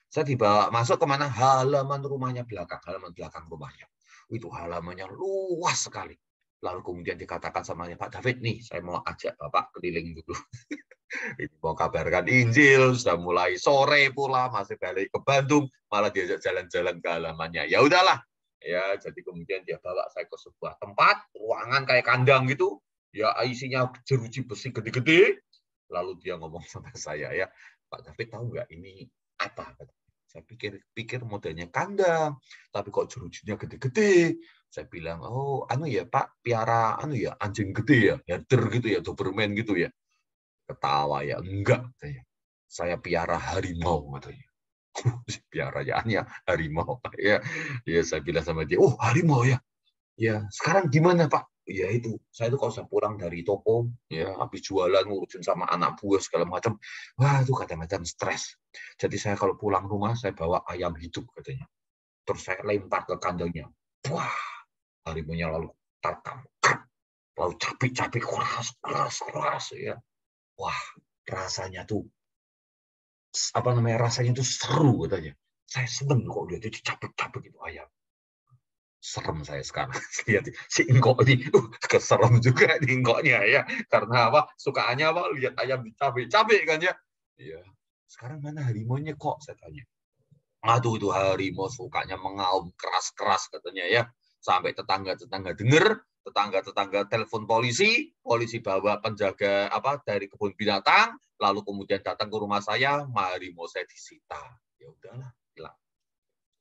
Saya dibawa masuk kemana? Halaman belakang rumahnya. Itu halamannya luas sekali. Lalu kemudian dikatakan sama Pak David, nih saya mau ajak Bapak keliling dulu. Ini mau kabarkan Injil, sudah mulai sore pula, masih balik ke Bandung, malah diajak jalan-jalan ke halamannya. Ya udahlah, ya jadi kemudian dia bawa saya ke sebuah tempat, ruangan kayak kandang gitu, ya isinya jeruji besi gede-gede. Lalu dia ngomong sama saya ya, Pak David tahu nggak ini apa? Saya pikir modelnya kandang, tapi kok jerujinya gede-gede. Saya bilang, oh, ya Pak, piara anjing gede ya, herder gitu ya, Doberman gitu ya. Ketawa ya, enggak katanya. Saya piara harimau katanya. Piaraannya harimau ya. Ya saya bilang sama dia, oh harimau ya. Ya sekarang gimana Pak? Ya itu, saya itu kalau saya pulang dari toko, ya habis jualan ngurusin sama anak buah segala macam, wah itu kadang-kadang stres. Jadi saya kalau pulang rumah saya bawa ayam hidup katanya. Terus saya lempar ke kandangnya. Wah, harimaunya lalu tarkam, lalu capik-capik keras ya. Wah, rasanya tuh rasanya itu seru katanya. Saya seneng kok dia jadi capek-capek itu ayam. Serem saya sekarang lihat si Ingkok ini, keserem juga di Ingkoknya ya. Karena apa? Sukaannya apa? Lihat ayam dicabik-cabik kan ya. Iya. Sekarang mana harimaunya kok saya tanya. Aduh, itu harimau sukanya mengaum keras-keras katanya ya. Sampai tetangga-tetangga dengar, tetangga-tetangga telepon polisi, polisi bawa penjaga dari kebun binatang, lalu kemudian datang ke rumah saya, harimau saya disita. Ya udahlah, hilang.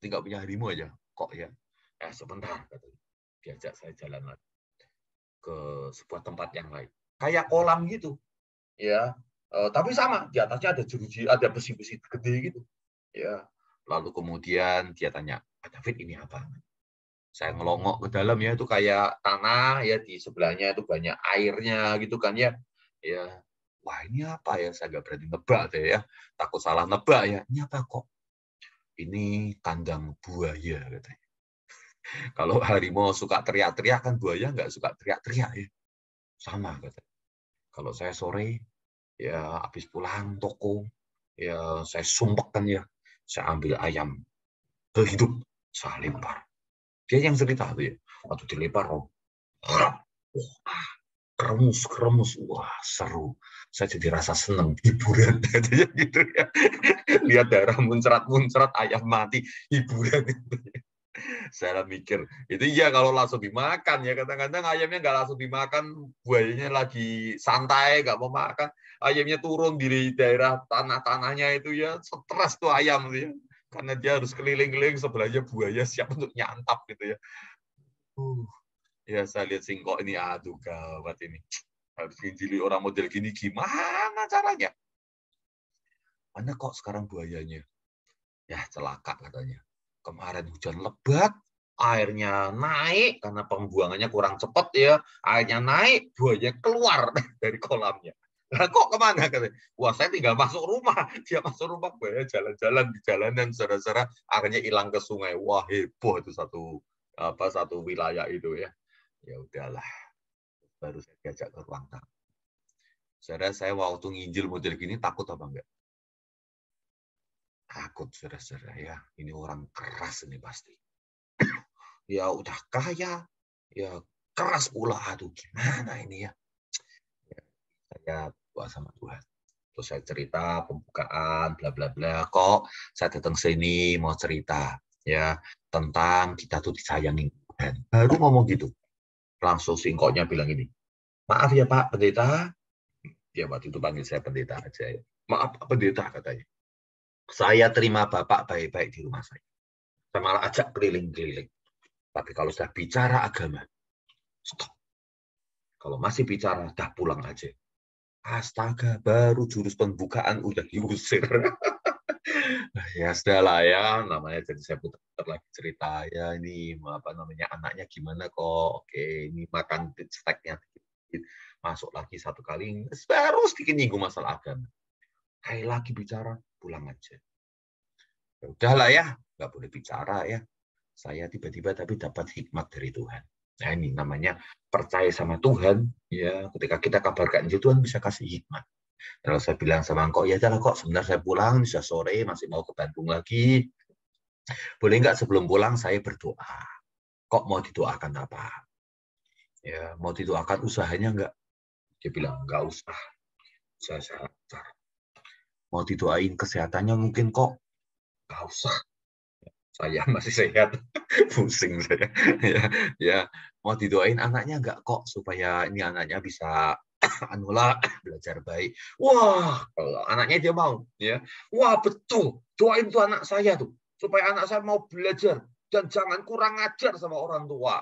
Tinggal punya harimau aja kok ya. Sebentar katanya. Diajak saya jalan lagi ke sebuah tempat yang lain. Kayak kolam gitu. Ya. Tapi sama, di atasnya ada jeruji, ada besi-besi gede gitu. Ya. Lalu kemudian dia tanya, "Pak David, ini apa?" Saya ngelongok ke dalam ya, itu kayak tanah ya, di sebelahnya itu banyak airnya gitu kan ya. Ya. Wah, ini apa ya? Saya nggak berani nebak deh ya. Takut salah nebak ya. Ini apa kok? Ini kandang buaya katanya. Kalau harimau suka teriak-teriak, kan buaya nggak suka teriak-teriak ya. Sama katanya. Kalau saya sore ya habis pulang toko ya saya sumpek kan ya. Saya ambil ayam hidup, saya lempar. Dia yang cerita tuh ya. Waktu dilempar, keremus, wah seru. Saya jadi rasa seneng, hiburan gitu ya. Lihat darah muncrat-muncrat, ayam mati, hiburan. Saya mikir, itu iya kalau langsung dimakan ya. Kadang-kadang ayamnya nggak langsung dimakan, buayanya lagi santai, nggak mau makan. Ayamnya turun di daerah tanah-tanahnya itu ya, stres tuh ayam tuh ya. Karena dia harus keliling-keliling, sebelahnya buaya siap untuk nyantap gitu ya. Ya saya lihat singkok ini, aduh gawat ini. Harus nginjili orang model gini, gimana caranya? Mana kok sekarang buayanya? Ya celaka katanya. Kemarin hujan lebat, airnya naik karena pembuangannya kurang cepat ya. Airnya naik, buaya keluar dari kolamnya. Nah, kok kemana katanya? Wah, saya tinggal masuk rumah. Dia masuk rumah, buaya jalan-jalan di jalanan, saudara-saudara, akhirnya hilang ke sungai. Wah, heboh itu satu wilayah itu ya. Ya udahlah, baru saya diajak ke ruang tamu. Saudara, saya waktu nginjil model gini takut apa enggak? Takut, saudara-saudara ya. Ini orang keras ini pasti. Ya udah kaya, ya keras pula. Aduh, gimana ini ya? Saya doa sama Tuhan. Terus saya cerita pembukaan, bla bla bla. Kok saya datang sini mau cerita ya tentang kita tuh disayangi Tuhan. Baru ngomong gitu. Langsung singkoknya bilang ini. Maaf ya Pak Pendeta. Dia waktu itu panggil saya pendeta aja ya. Maaf Pak Pendeta katanya. Saya terima Bapak baik-baik di rumah saya. Saya malah ajak keliling-keliling. Tapi kalau sudah bicara agama, stop. Kalau masih bicara, dah pulang aja. Astaga, baru jurus pembukaan udah diusir. Ya sudah lah ya, namanya jadi saya putar lagi cerita ya ini anaknya gimana kok. Oke, ini makan steaknya masuk lagi satu kali, baru sedikit nyinggung masalah agama. Kayak lagi bicara, pulang aja. Ya udahlah ya, nggak boleh bicara ya. Saya tiba-tiba tapi dapat hikmat dari Tuhan. Nah ini namanya percaya sama Tuhan. Ya, ketika kita kabarkan itu Tuhan bisa kasih hikmat. Kalau saya bilang sama kok ya jalan kok sebentar saya pulang, bisa sore masih mau ke Bandung lagi. Boleh nggak sebelum pulang saya berdoa? Kok mau didoakan apa? Ya mau didoakan usahanya nggak? Dia bilang nggak usah. Saya mau didoain kesehatannya mungkin kok nggak usah. Saya masih sehat, pusing saya. Ya, mau didoain anaknya nggak kok supaya ini anaknya bisa belajar baik. Wah, kalau anaknya dia mau, ya. Wah betul, doain tuh anak saya tuh supaya anak saya mau belajar dan jangan kurang ajar sama orang tua.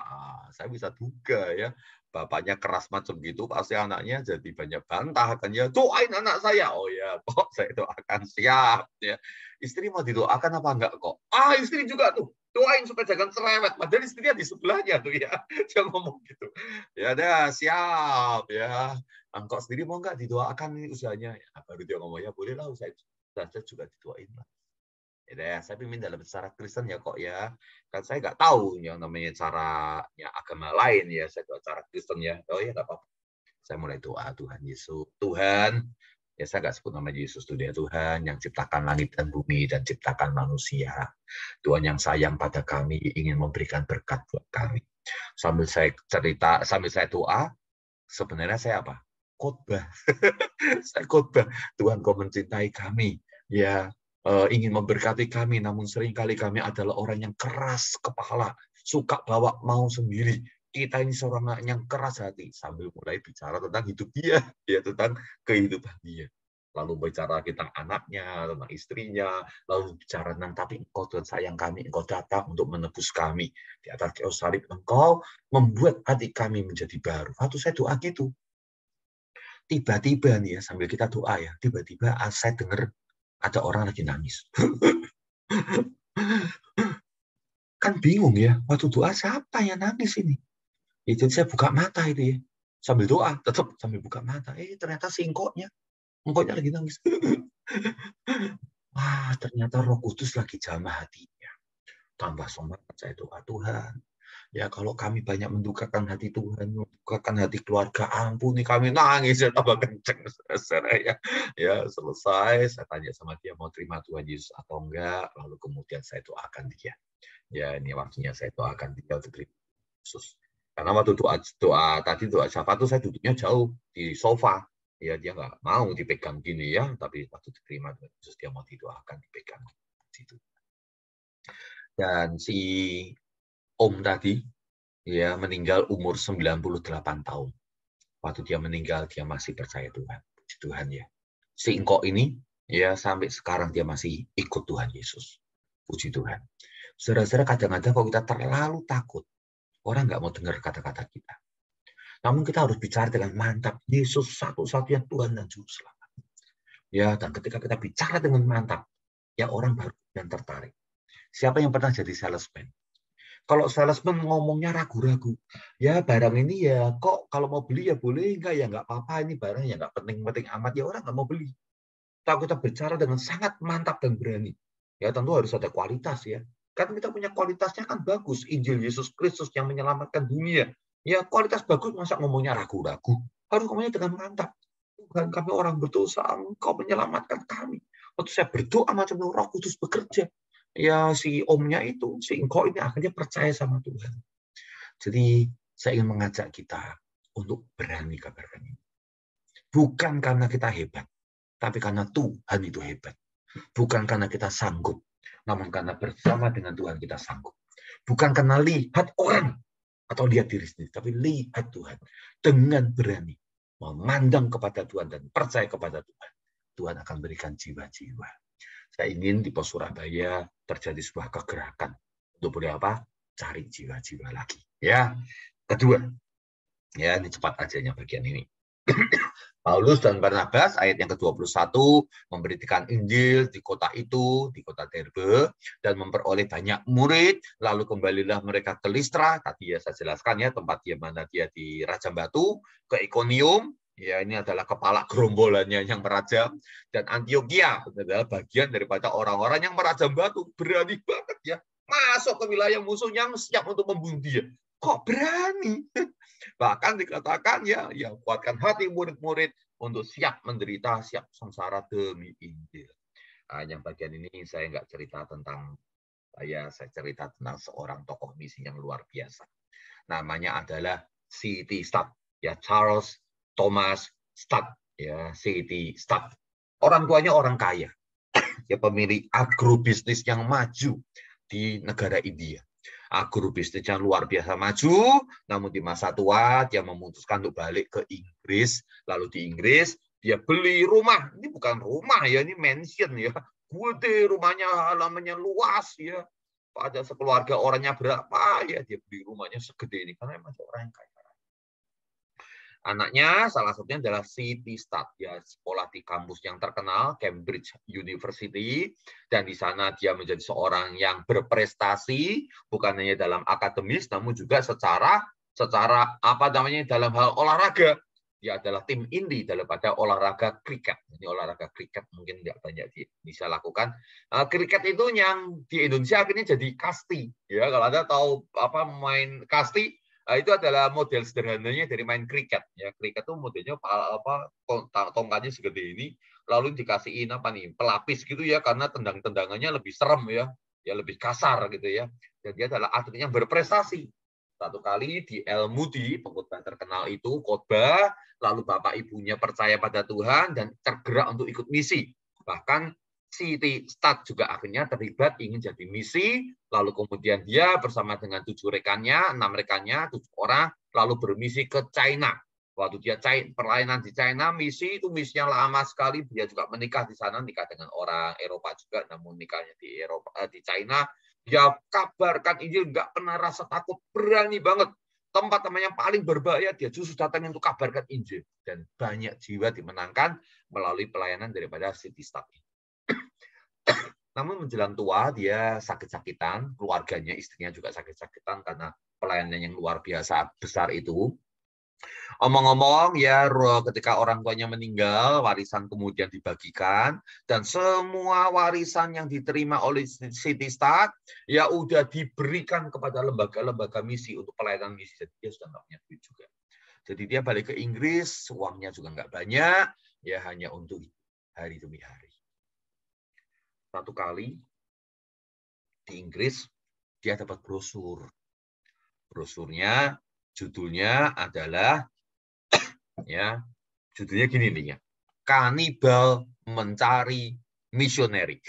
Saya bisa duga ya. Bapaknya keras macam gitu, pasti anaknya jadi banyak bantah kan ya. Doain anak saya. Oh ya, kok saya doakan siap ya. Istri mau didoakan apa enggak kok? Istri juga tuh doain supaya jangan cerewet. Padahal istrinya di sebelahnya tuh ya. Dia ngomong gitu. Ya dah siap ya. Engkau sendiri mau enggak didoakan ini usahanya? Ya, baru dia ngomong ya boleh lah saya juga didoain lah. Ya, saya pimpin dalam cara Kristen ya kok ya. Kan saya nggak tahu yang namanya caranya agama lain ya. Saya doa cara Kristen ya. Oh ya nggak apa-apa. Saya mulai doa Tuhan Yesus. Tuhan, ya saya nggak sebut nama Yesus itu dia Tuhan yang ciptakan langit dan bumi dan ciptakan manusia. Tuhan yang sayang pada kami ingin memberikan berkat buat kami. Sambil saya cerita, sambil saya doa, sebenarnya saya apa? Khotbah. Saya khotbah. Tuhan kau mencintai kami. Ya, ingin memberkati kami, namun seringkali kami adalah orang yang keras kepala, suka bawa mau sendiri. Kita ini seorang yang keras hati, sambil mulai bicara tentang hidup dia, ya tentang kehidupan dia. Lalu bicara tentang anaknya, tentang istrinya, lalu bicara tentang, tapi engkau Tuhan sayang kami, engkau datang untuk menebus kami. Di atas kayu salib engkau membuat hati kami menjadi baru. Waktu saya doa gitu, tiba-tiba nih ya, sambil kita doa ya, tiba-tiba saya dengar ada orang lagi nangis. Kan bingung ya, waktu doa siapa yang nangis ini? Jadi saya buka mata itu ya, sambil doa, tetap sambil buka mata. Ternyata si engkoknya lagi nangis. Wah, ternyata Roh Kudus lagi jamah hatinya. Tambah semangat saya doa, Tuhan. Ya kalau kami banyak mendukakan hati Tuhan, mendukakan hati keluarga, ampuni kami, nangis ya tambah kenceng. Ya selesai, saya tanya sama dia mau terima Tuhan Yesus atau enggak, lalu kemudian saya doakan dia. Ya ini waktunya saya doakan dia untuk terima Yesus. Karena waktu doa syafaat itu saya duduknya jauh di sofa. Ya dia nggak mau dipegang gini ya, tapi waktu diterima Tuhan Yesus dia mau didoakan, dipegang situ. Dan si Om tadi ya meninggal umur 98 tahun. Waktu dia meninggal dia masih percaya Tuhan. Puji Tuhan ya. Si engkau ini ya sampai sekarang dia masih ikut Tuhan Yesus. Puji Tuhan. Saudara-saudara, kadang-kadang kalau kita terlalu takut, orang nggak mau dengar kata-kata kita. Namun kita harus bicara dengan mantap. Yesus satu-satunya Tuhan dan Juru Selamat. Ya, dan ketika kita bicara dengan mantap, ya orang baru yang tertarik. Siapa yang pernah jadi salesman? Kalau salesman ngomongnya ragu-ragu, ya barang ini ya kok kalau mau beli ya boleh, enggak ya enggak apa-apa, ini barang ya enggak penting-penting amat, ya orang enggak mau beli. Kalau kita bicara dengan sangat mantap dan berani, ya tentu harus ada kualitas ya. Kan kita punya kualitasnya kan bagus, Injil Yesus Kristus yang menyelamatkan dunia. Ya kualitas bagus, masa ngomongnya ragu-ragu? Harus ngomongnya dengan mantap. Tuhan, kami orang berdosa, Engkau menyelamatkan kami. Waktu saya berdoa macam Roh Kudus bekerja, ya si omnya itu, si engkau ini akhirnya percaya sama Tuhan. Jadi saya ingin mengajak kita untuk berani kabarkan ini. Bukan karena kita hebat, tapi karena Tuhan itu hebat. Bukan karena kita sanggup, namun karena bersama dengan Tuhan kita sanggup. Bukan karena lihat orang atau lihat diri sendiri, tapi lihat Tuhan dengan berani memandang kepada Tuhan dan percaya kepada Tuhan. Tuhan akan berikan jiwa-jiwa. Saya ingin di Pos Surabaya terjadi sebuah kegerakan untuk berapa? Cari jiwa-jiwa lagi. Ya, kedua, ya ini cepat aja bagian ini. Paulus dan Barnabas ayat yang ke-21 memberitakan Injil di kota itu, di kota Derbe, dan memperoleh banyak murid. Lalu kembalilah mereka ke Listra, tadi ya saya jelaskan ya tempat dia mana dia di Rajam Batu, ke Ikonium. Ya, ini adalah kepala gerombolannya yang merajam. Dan Antioquia adalah bagian daripada orang-orang yang merajam batu. Berani banget ya. Masuk ke wilayah musuh yang siap untuk membunuh dia. Kok berani? Bahkan dikatakan ya kuatkan hati murid-murid untuk siap menderita, siap sengsara demi Injil. Nah, yang bagian ini saya nggak cerita tentang saya cerita tentang seorang tokoh misi yang luar biasa. Namanya adalah C.T. Studd, ya Charles Thomas Studd, ya C.T. Studd. Orang tuanya orang kaya, ya pemilik agrobisnis yang maju di negara India. Agrobisnis yang luar biasa maju, namun di masa tua dia memutuskan untuk balik ke Inggris. Lalu di Inggris dia beli rumah. Ini bukan rumah ya, ini mansion ya. Gede rumahnya, halamannya luas ya. Pada sekeluarga orangnya berapa ya dia beli rumahnya segede ini karena memang orang yang kaya. Anaknya salah satunya adalah C.T. Studd, ya sekolah di kampus yang terkenal Cambridge University, dan di sana dia menjadi seorang yang berprestasi bukan hanya dalam akademis namun juga secara dalam hal olahraga. Dia adalah tim inti daripada olahraga kriket. Ini olahraga kriket mungkin tidak banyak bisa lakukan. Kriket itu yang di Indonesia akhirnya jadi kasti. Ya kalau Anda tahu main kasti, itu adalah model sederhananya dari main kriket. Ya, kriket itu modelnya tongkatnya segede ini, lalu dikasihin pelapis gitu ya, karena tendang-tendangannya lebih serem ya, lebih kasar gitu ya. Dan dia adalah atlet yang berprestasi. Satu kali di El Moody, pengkhotbah terkenal itu khotbah, lalu bapak ibunya percaya pada Tuhan dan tergerak untuk ikut misi. Bahkan City Start juga akhirnya terlibat ingin jadi misi, lalu kemudian dia bersama dengan 7 rekannya, 6 rekannya, 7 orang, lalu bermisi ke China. Waktu dia pelayanan di China, misi itu misinya lama sekali, dia juga menikah di sana, nikah dengan orang Eropa juga, namun nikahnya di di China, dia kabarkan Injil, nggak pernah rasa takut, berani banget. Tempat-tempat yang paling berbahaya, dia justru datang untuk kabarkan Injil. Dan banyak jiwa dimenangkan melalui pelayanan daripada City Start. Namun menjelang tua dia sakit-sakitan, keluarganya, istrinya juga sakit-sakitan karena pelayanan yang luar biasa besar itu. Omong-omong ya, ketika orang tuanya meninggal, warisan kemudian dibagikan dan semua warisan yang diterima oleh City Start ya udah diberikan kepada lembaga-lembaga misi untuk pelayanan misi. Jadi dia sudah nggak punya duit juga. Jadi dia balik ke Inggris, uangnya juga nggak banyak, ya hanya untuk hari demi hari. Satu kali di Inggris dia dapat brosur. Brosurnya judulnya adalah ya judulnya gini nih ya. Kanibal mencari misioneri.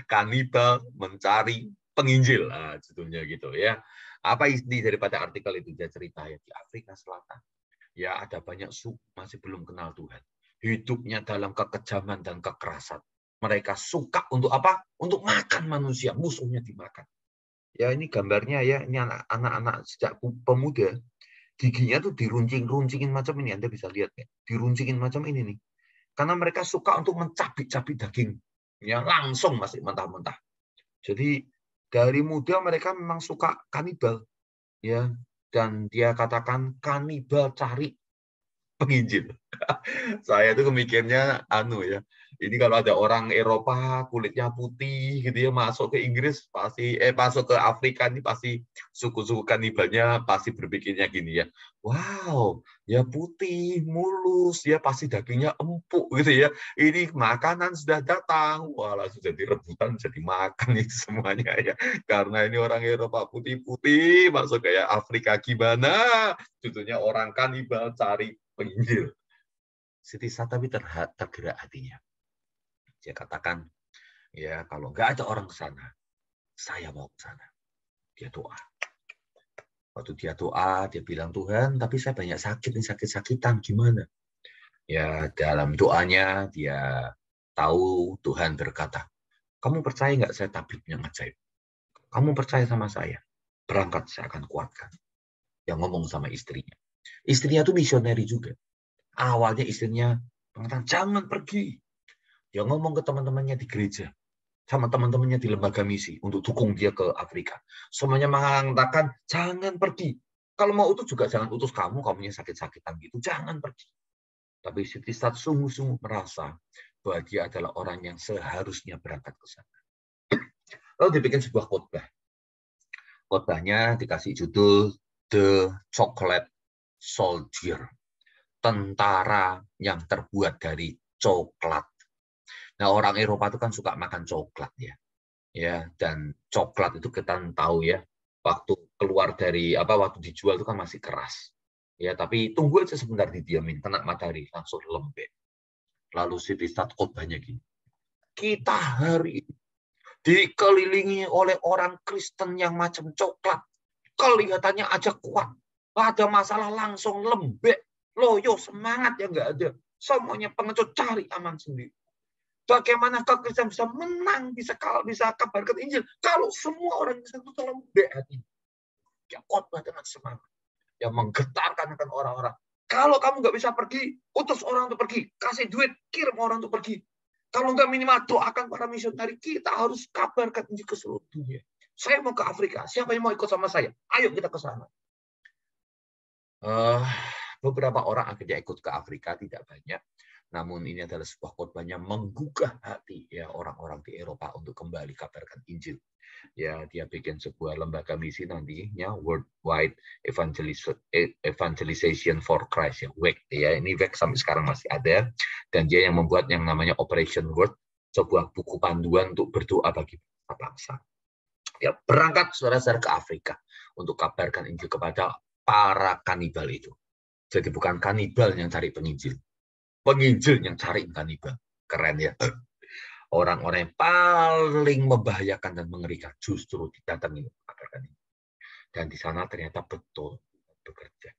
Kanibal mencari penginjil. Nah, judulnya gitu ya. Apa isi daripada artikel itu? Dia cerita ya di Afrika Selatan. Ya ada banyak suku masih belum kenal Tuhan. Hidupnya dalam kekejaman dan kekerasan. Mereka suka untuk apa? Untuk makan manusia, musuhnya dimakan. Ya ini gambarnya ya, ini anak-anak sejak pemuda, giginya tuh diruncing-runcingin macam ini, Anda bisa lihat ya, diruncingin macam ini nih. Karena mereka suka untuk mencabik-cabik daging, ya langsung masih mentah-mentah. Jadi dari muda mereka memang suka kanibal, ya. Dan dia katakan kanibal cari penginjil. Saya tuh mikirnya ya. Ini kalau ada orang Eropa kulitnya putih gitu ya masuk ke Inggris pasti masuk ke Afrika ini pasti suku-suku kanibalnya pasti berpikirnya gini ya. Wow, ya putih, mulus, ya pasti dagingnya empuk gitu ya. Ini makanan sudah datang. Wah, langsung jadi rebutan jadi makan itu semuanya ya. Karena ini orang Eropa putih-putih masuk kayak Afrika gimana? Judulnya orang kanibal cari penginjil. City Start tapi tergerak hatinya. Dia katakan, ya kalau nggak ada orang ke sana, saya mau ke sana. Dia doa. Waktu dia doa, dia bilang, Tuhan, tapi saya banyak sakit, sakit-sakitan, gimana? Ya dalam doanya, dia tahu Tuhan berkata, kamu percaya nggak saya tabib yang ajaib? Kamu percaya sama saya? Berangkat, saya akan kuatkan. Yang ngomong sama istrinya. Istrinya tuh misioneri juga. Awalnya istrinya mengatakan, jangan pergi. Dia ngomong ke teman-temannya di gereja, sama teman-temannya di lembaga misi untuk dukung dia ke Afrika. Semuanya mengatakan, jangan pergi. Kalau mau utus juga jangan utus kamunya sakit-sakitan gitu, jangan pergi. Tapi City Start sungguh-sungguh merasa bahwa dia adalah orang yang seharusnya berangkat ke sana. Lalu dibikin sebuah khotbah. Khotbahnya dikasih judul The Chocolate Soldier. Tentara yang terbuat dari coklat. Nah, orang Eropa itu kan suka makan coklat ya. Ya, dan coklat itu kita tahu ya, waktu keluar dari waktu dijual itu kan masih keras. Ya, tapi tunggu aja sebentar didiamin, kena matahari langsung lembek. Lalu City Start khotbahnya gini. Kita hari ini dikelilingi oleh orang Kristen yang macam coklat. Kelihatannya aja kuat. Ada masalah langsung lembek. Loyo, semangat ya nggak ada. Semuanya pengecut cari aman sendiri. Bagaimana Kristen bisa menang, bisa kabarkan Injil kalau semua orang Kristen itu lembek hati. Ya khotbah dengan semangat. Yang menggetarkan akan orang-orang. Kalau kamu nggak bisa pergi, utus orang untuk pergi. Kasih duit, kirim orang untuk pergi. Kalau nggak minimal doakan para misioneri, kita harus kabarkan Injil ke seluruh dunia. Saya mau ke Afrika, siapa yang mau ikut sama saya? Ayo kita ke sana. Beberapa orang akhirnya ikut ke Afrika, tidak banyak. Namun ini adalah sebuah khotbahnya menggugah hati ya orang-orang di Eropa untuk kembali kabarkan Injil. Ya, dia bikin sebuah lembaga misi nantinya Worldwide Evangelization for Christ ya, WEC ya. Ini WEC sampai sekarang masih ada dan dia yang membuat yang namanya Operation Word, sebuah buku panduan untuk berdoa bagi bangsa. Ya, berangkat saudara-saudara ke Afrika untuk kabarkan Injil kepada para kanibal itu. Jadi bukan kanibal yang cari penginjil. Penginjil yang cari kanibal. Keren ya. Orang-orang yang paling membahayakan dan mengerikan justru didatangi mengabarkan ini. Dan di sana ternyata betul bekerja.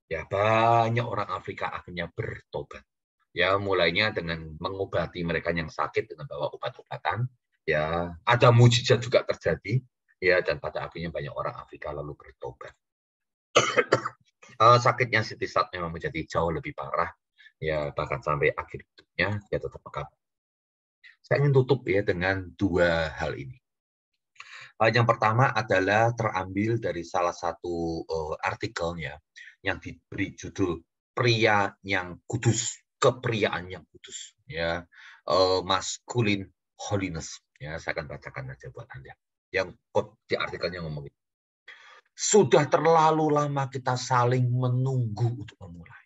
Ya, banyak orang Afrika akhirnya bertobat. Ya, mulainya dengan mengobati mereka yang sakit dengan bawa obat-obatan. Ya, ada mujizat juga terjadi. Ya, dan pada akhirnya banyak orang Afrika lalu bertobat. Sakitnya Siti Sat memang menjadi jauh lebih parah. Ya, bahkan sampai akhir hidupnya dia tetap mengabdi. Saya ingin tutup ya dengan dua hal ini. Yang pertama adalah terambil dari salah satu artikelnya yang diberi judul Pria yang Kudus, Kepriaan yang Kudus, ya, Masculine Holiness. Ya, saya akan bacakan aja buat Anda. Yang di artikelnya ngomong, sudah terlalu lama kita saling menunggu untuk memulai,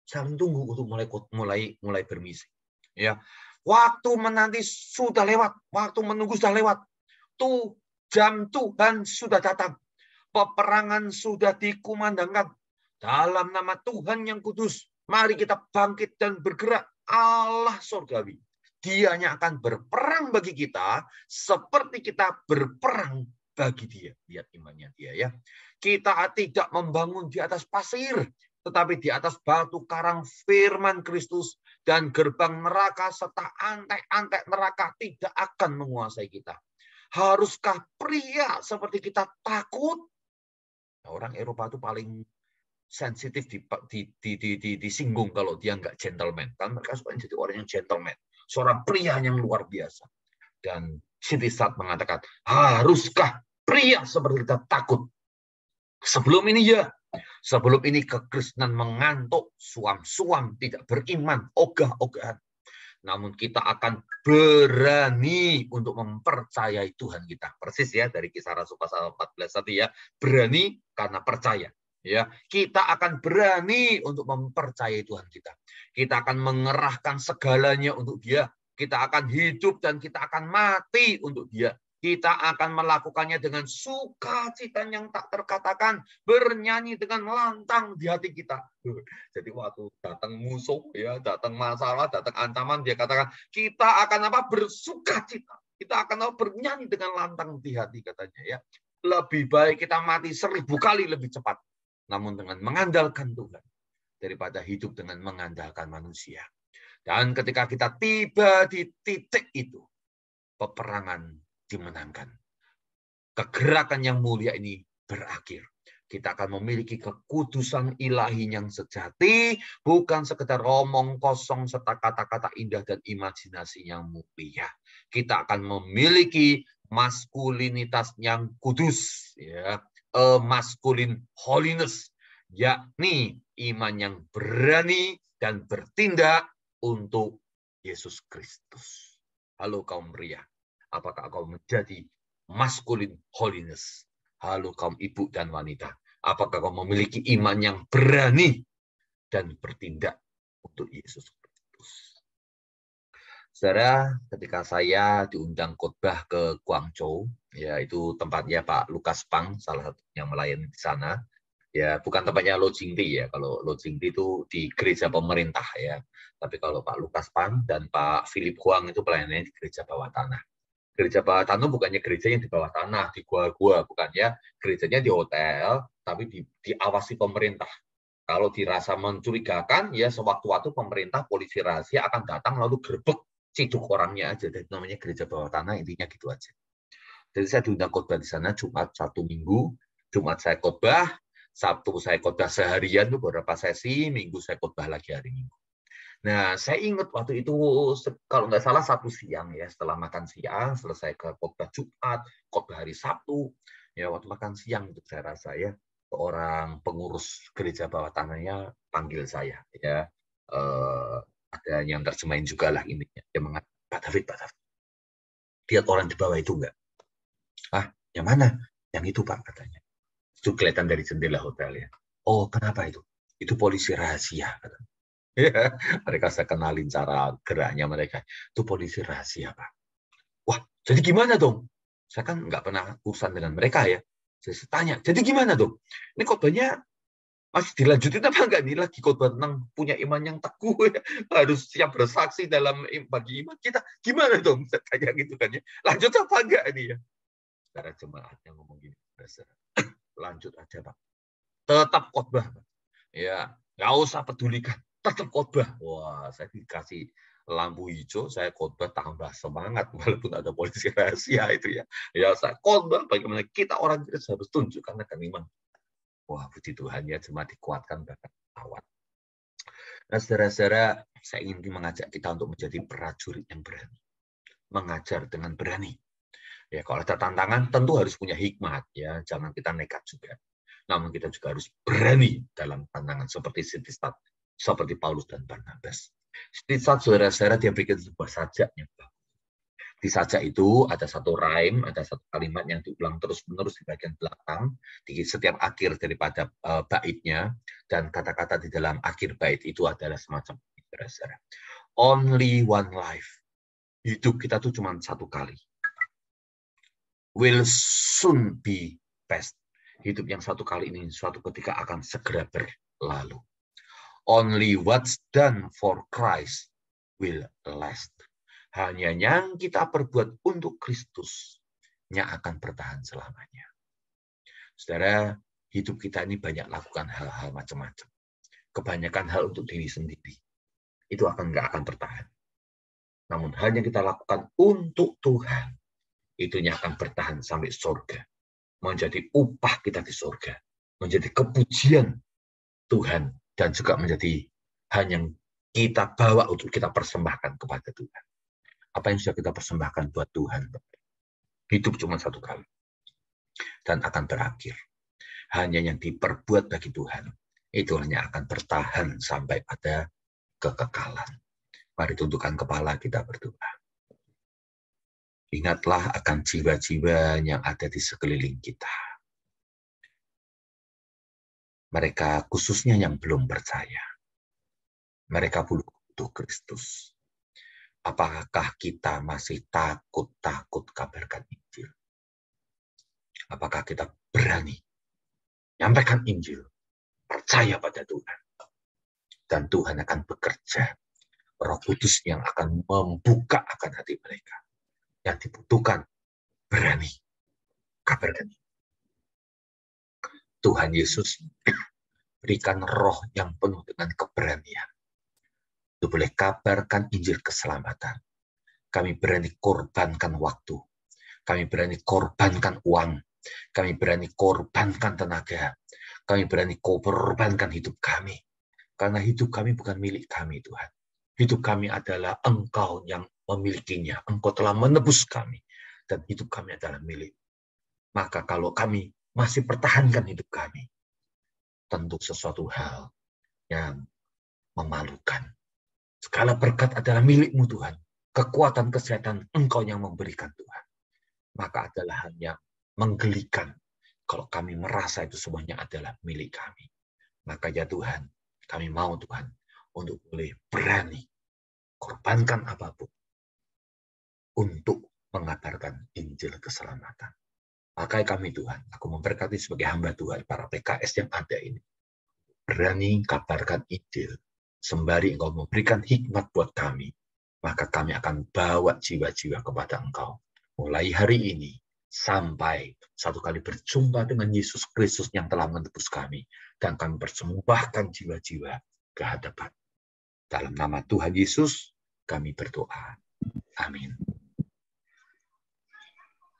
saling tunggu untuk mulai bermisi. Ya, waktu menanti sudah lewat, waktu menunggu sudah lewat. Tuh jam Tuhan sudah datang. Peperangan sudah dikumandangkan. Dalam nama Tuhan yang kudus, mari kita bangkit dan bergerak. Allah surgawi, Dianya akan berperang bagi kita seperti kita berperang bagi Dia. Lihat imannya dia ya. Kita tidak membangun di atas pasir, tetapi di atas batu karang firman Kristus, dan gerbang neraka serta antek-antek neraka tidak akan menguasai kita. Haruskah pria seperti kita takut? Nah, orang Eropa itu paling sensitif disinggung kalau dia nggak gentleman. Kan mereka suka jadi orang yang gentleman. Seorang pria yang luar biasa. Dan Siti Sat mengatakan, haruskah pria seperti kita takut? Sebelum ini ya. Sebelum ini kekristenan mengantuk, suam-suam, tidak beriman, ogah-ogahan. Namun kita akan berani untuk mempercayai Tuhan kita. Persis ya dari Kisah Rasul pasal 14 tadi ya. Berani karena percaya. Ya, kita akan berani untuk mempercayai Tuhan kita. Kita akan mengerahkan segalanya untuk Dia. Kita akan hidup dan kita akan mati untuk Dia. Kita akan melakukannya dengan sukacita yang tak terkatakan, bernyanyi dengan lantang di hati kita. Jadi waktu datang musuh, ya, datang masalah, datang ancaman, dia katakan kita akan apa? Bersukacita. Kita akan bernyanyi dengan lantang di hati, katanya ya. Lebih baik kita mati 1000 kali lebih cepat, namun dengan mengandalkan Tuhan daripada hidup dengan mengandalkan manusia. Dan ketika kita tiba di titik itu, peperangan dimenangkan. Kegerakan yang mulia ini berakhir. Kita akan memiliki kekudusan ilahi yang sejati, bukan sekedar omong kosong serta kata-kata indah dan imajinasi yang mulia. Kita akan memiliki maskulinitas yang kudus, ya, masculine holiness, yakni iman yang berani dan bertindak untuk Yesus Kristus. Halo kaum pria, apakah kau menjadi masculine holiness? Halo kaum ibu dan wanita, apakah kau memiliki iman yang berani dan bertindak untuk Yesus Kristus? Saudara, ketika saya diundang khotbah ke Guangzhou, yaitu tempatnya Pak Lukas Pang, salah satu yang melayani di sana. Ya, bukan tempatnya Lo Jingti ya. Kalau Lo Jingti itu di gereja pemerintah ya. Tapi kalau Pak Lukas Pang dan Pak Philip Huang itu pelayanannya di gereja bawah tanah. Gereja bawah tanah bukannya gereja yang di bawah tanah, di gua-gua, bukan ya. Gerejanya di hotel, tapi diawasi pemerintah. Kalau dirasa mencurigakan, ya sewaktu-waktu pemerintah, polisi rahasia akan datang lalu gerbek, ciduk orangnya aja. Jadi namanya gereja bawah tanah, intinya gitu aja. Jadi saya diundang khotbah di sana Jumat 1 minggu, Jumat saya khotbah, Sabtu saya khotbah seharian itu beberapa sesi, Minggu saya khotbah lagi hari Minggu. Nah, saya ingat waktu itu, kalau nggak salah 1 siang ya, setelah makan siang, selesai ke khotbah Jumat, khotbah hari Sabtu, ya waktu makan siang itu saya rasa ya, orang pengurus gereja bawah tanahnya panggil saya, ya, ada yang terjemahin juga lah intinya, dia mengatakan, Pak David, lihat orang di bawah itu enggak? Ah, yang mana? Yang itu Pak, katanya. Itu kelihatan dari jendela hotel ya. Oh, kenapa itu? Itu polisi rahasia, katanya. Ya, mereka saya kenalin cara geraknya mereka. Itu polisi rahasia, Pak. Wah, jadi gimana dong? Saya kan nggak pernah urusan dengan mereka ya. Saya tanya, jadi gimana dong? Ini khotbahnya Masih dilanjutin apa enggak nih lagi khotbah tentang punya iman yang teguh ya. Harus siap bersaksi dalam bagi iman kita. Gimana dong kayak gitu kan ya. Lanjut apa enggak ini ya. Saudara jemaat yang ngomong gini, lanjut aja Pak. Tetap khotbah. Ya, nggak usah pedulikan. Tetap khotbah. Wah, saya dikasih lampu hijau, saya khotbah tambah semangat walaupun ada polisi rahasia itu ya. Ya, saya khotbah bagaimana kita orang Kristen harus tunjukkan akan iman. Wah, puji Tuhan ya, jemaat dikuatkan bahkan awal. Nah, saudara-saudara, saya ingin mengajak kita untuk menjadi prajurit yang berani. Mengajar dengan berani. Ya, kalau ada tantangan, tentu harus punya hikmat. Ya, jangan kita nekat juga. Namun kita juga harus berani dalam tantangan seperti Sitistat, seperti Paulus dan Barnabas. Sitistat, saudara-saudara, dia bikin sebuah sajaknya. Di sajak itu ada satu rhyme, ada satu kalimat yang diulang terus-menerus di bagian belakang, di setiap akhir daripada baitnya, dan kata-kata di dalam akhir bait itu adalah semacam saudara-saudara. Only one life. Hidup kita tuh cuma satu kali. Will soon be past. Hidup yang satu kali ini suatu ketika akan segera berlalu. Only what's done for Christ will last. Hanya yang kita perbuat untuk Kristus yang akan bertahan selamanya. Saudara, hidup kita ini banyak lakukan hal-hal macam-macam. Kebanyakan hal untuk diri sendiri. Itu nggak akan bertahan. Namun hal yang kita lakukan untuk Tuhan, itu yang akan bertahan sampai surga. Menjadi upah kita di surga. Menjadi kepujian Tuhan. Dan juga menjadi hal yang kita bawa untuk kita persembahkan kepada Tuhan. Apa yang sudah kita persembahkan buat Tuhan. Hidup cuma satu kali. Dan akan berakhir. Hanya yang diperbuat bagi Tuhan. Itu hanya akan bertahan sampai pada kekekalan. Mari tundukkan kepala kita berdoa. Ingatlah akan jiwa-jiwa yang ada di sekeliling kita. Mereka khususnya yang belum percaya. Mereka butuh Kristus. Apakah kita masih takut kabarkan Injil? Apakah kita berani nyampaikan Injil? Percaya pada Tuhan. Dan Tuhan akan bekerja. Roh Kudus yang akan membuka akan hati mereka. Yang dibutuhkan berani kabarkan. Tuhan Yesus berikan roh yang penuh dengan keberanian. Untuk boleh kabarkan Injil keselamatan. Kami berani korbankan waktu. Kami berani korbankan uang. Kami berani korbankan tenaga. Kami berani korbankan hidup kami. Karena hidup kami bukan milik kami, Tuhan. Hidup kami adalah Engkau yang memilikinya. Engkau telah menebus kami. Dan hidup kami adalah milik. Maka kalau kami masih pertahankan hidup kami, tentu sesuatu hal yang memalukan. Segala berkat adalah milik-Mu Tuhan. Kekuatan kesehatan Engkau yang memberikan Tuhan. Maka adalah hal yang menggelikan kalau kami merasa itu semuanya adalah milik kami. Maka ya Tuhan, kami mau Tuhan untuk boleh berani korbankan apapun untuk mengabarkan Injil keselamatan. Maka kami Tuhan, aku memberkati sebagai hamba Tuhan, para PKS yang ada ini. Berani kabarkan Injil. Sembari Engkau memberikan hikmat buat kami, maka kami akan bawa jiwa-jiwa kepada Engkau. Mulai hari ini, sampai satu kali berjumpa dengan Yesus Kristus yang telah menebus kami. Dan kami persembahkan jiwa-jiwa ke hadapan. Dalam nama Tuhan Yesus, kami berdoa. Amin.